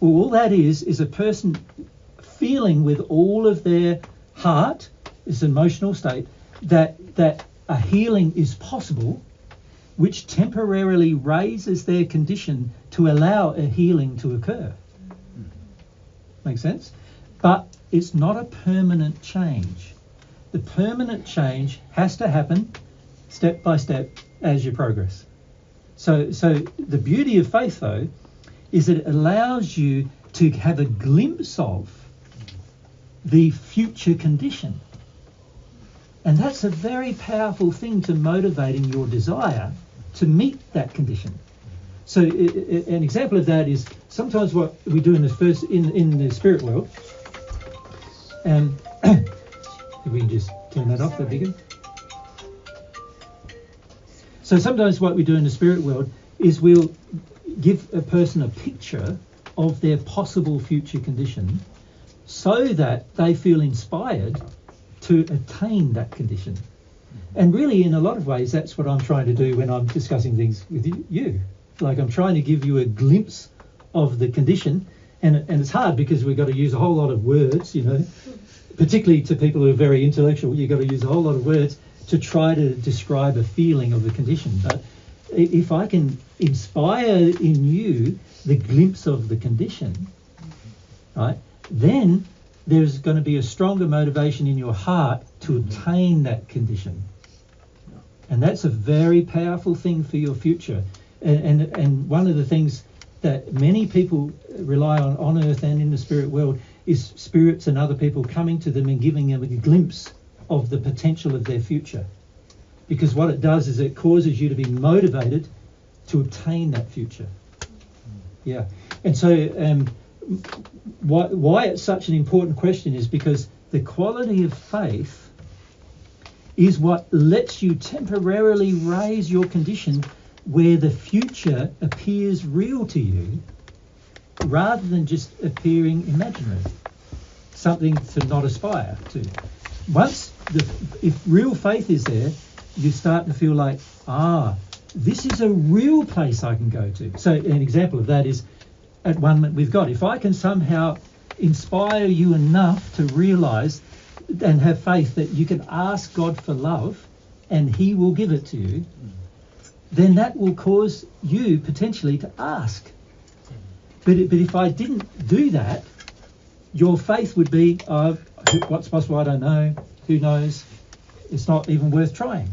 Well, all that is a person feeling with all of their heart, this emotional state, that a healing is possible, which temporarily raises their condition to allow a healing to occur. Make sense? But it's not a permanent change. the permanent change has to happen step by step as you progress. So the beauty of faith, though, is that it allows you to have a glimpse of the future condition. And that's a very powerful thing to motivating your desire to meet that condition. So an example of that is sometimes what we do in the spirit world, and if we can just turn that off, that'd be good. So sometimes what we do in the spirit world is we'll give a person a picture of their possible future condition so that they feel inspired to attain that condition. And really, in a lot of ways, that's what I'm trying to do when I'm discussing things with you. Like, I'm trying to give you a glimpse of the condition, and it's hard because we've got to use a whole lot of words, you know, particularly to people who are very intellectual. You've got to use a whole lot of words to try to describe a feeling of the condition. But if I can inspire in you the glimpse of the condition, right, then there's going to be a stronger motivation in your heart to obtain that condition. And that's a very powerful thing for your future. And one of the things that many people rely on earth and in the spirit world is spirits and other people coming to them and giving them a glimpse of the potential of their future. Because what it does is it causes you to be motivated to obtain that future. Yeah. And so why it's such an important question is because the quality of faith is what lets you temporarily raise your condition where the future appears real to you rather than just appearing imaginary, something to not aspire to. If real faith is there, you start to feel like, this is a real place I can go to. So an example of that is at one with God. If I can somehow inspire you enough to realise and have faith that you can ask God for love and he will give it to you, then that will cause you potentially to ask. But if I didn't do that, your faith would be, what's possible, I don't know, who knows, it's not even worth trying,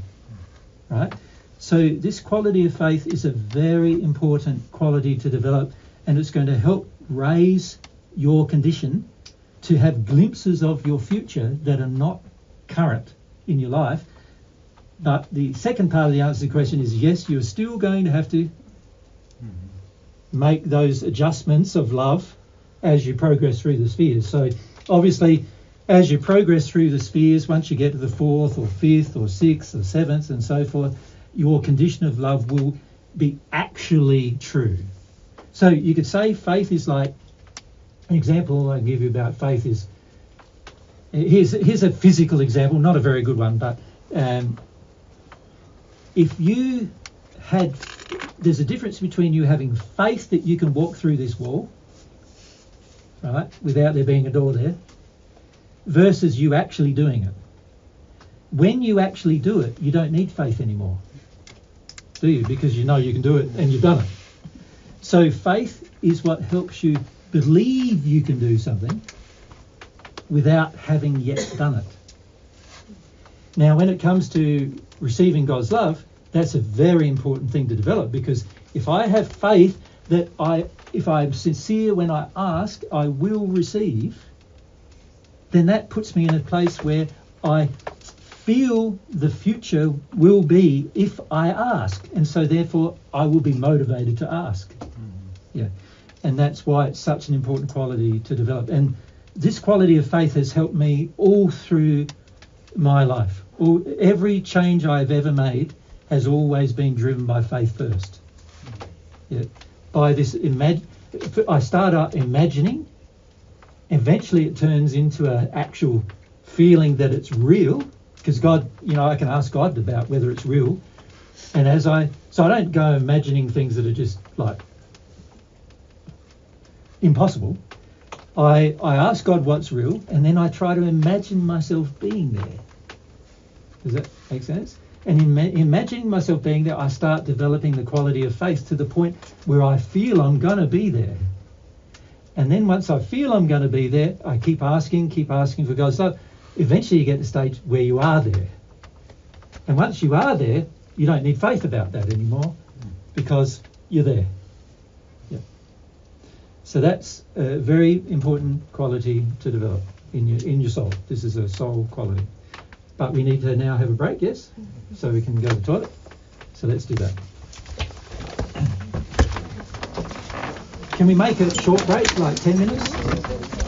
right? So this quality of faith is a very important quality to develop, and it's going to help raise your condition to have glimpses of your future that are not current in your life. But the second part of the answer to the question is yes, you're still going to have to make those adjustments of love as you progress through the spheres. So obviously, as you progress through the spheres, once you get to the 4th or 5th or 6th or 7th and so forth, your condition of love will be actually true. So you could say faith is like, an example I can give you about faith is, here's a physical example, not a very good one, but if you had, there's a difference between you having faith that you can walk through this wall, right, without there being a door there, versus you actually doing it. When you actually do it, you don't need faith anymore, do you? Because you know you can do it and you've done it. So faith is what helps you believe you can do something without having yet done it. Now, when it comes to receiving God's love, that's a very important thing to develop, because if I have faith that if I'm sincere when I ask, I will receive, then that puts me in a place where I feel the future will be if I ask, and so therefore I will be motivated to ask. Yeah, and that's why it's such an important quality to develop. And this quality of faith has helped me all through my life. Every change I've ever made has always been driven by faith first. Yeah. By this, I start out imagining. Eventually, it turns into an actual feeling that it's real, because God, I can ask God about whether it's real. And so I don't go imagining things that are just like impossible. I ask God what's real, and then I try to imagine myself being there. Does that make sense? And in imagining myself being there, I start developing the quality of faith to the point where I feel I'm going to be there. And then once I feel I'm going to be there, I keep asking for God's love. eventually you get to the stage where you are there. And once you are there, you don't need faith about that anymore because you're there. Yeah. So that's a very important quality to develop in your soul. This is a soul quality. But we need to now have a break, yes? So we can go to the toilet. So let's do that. Can we make a short break, like 10 minutes?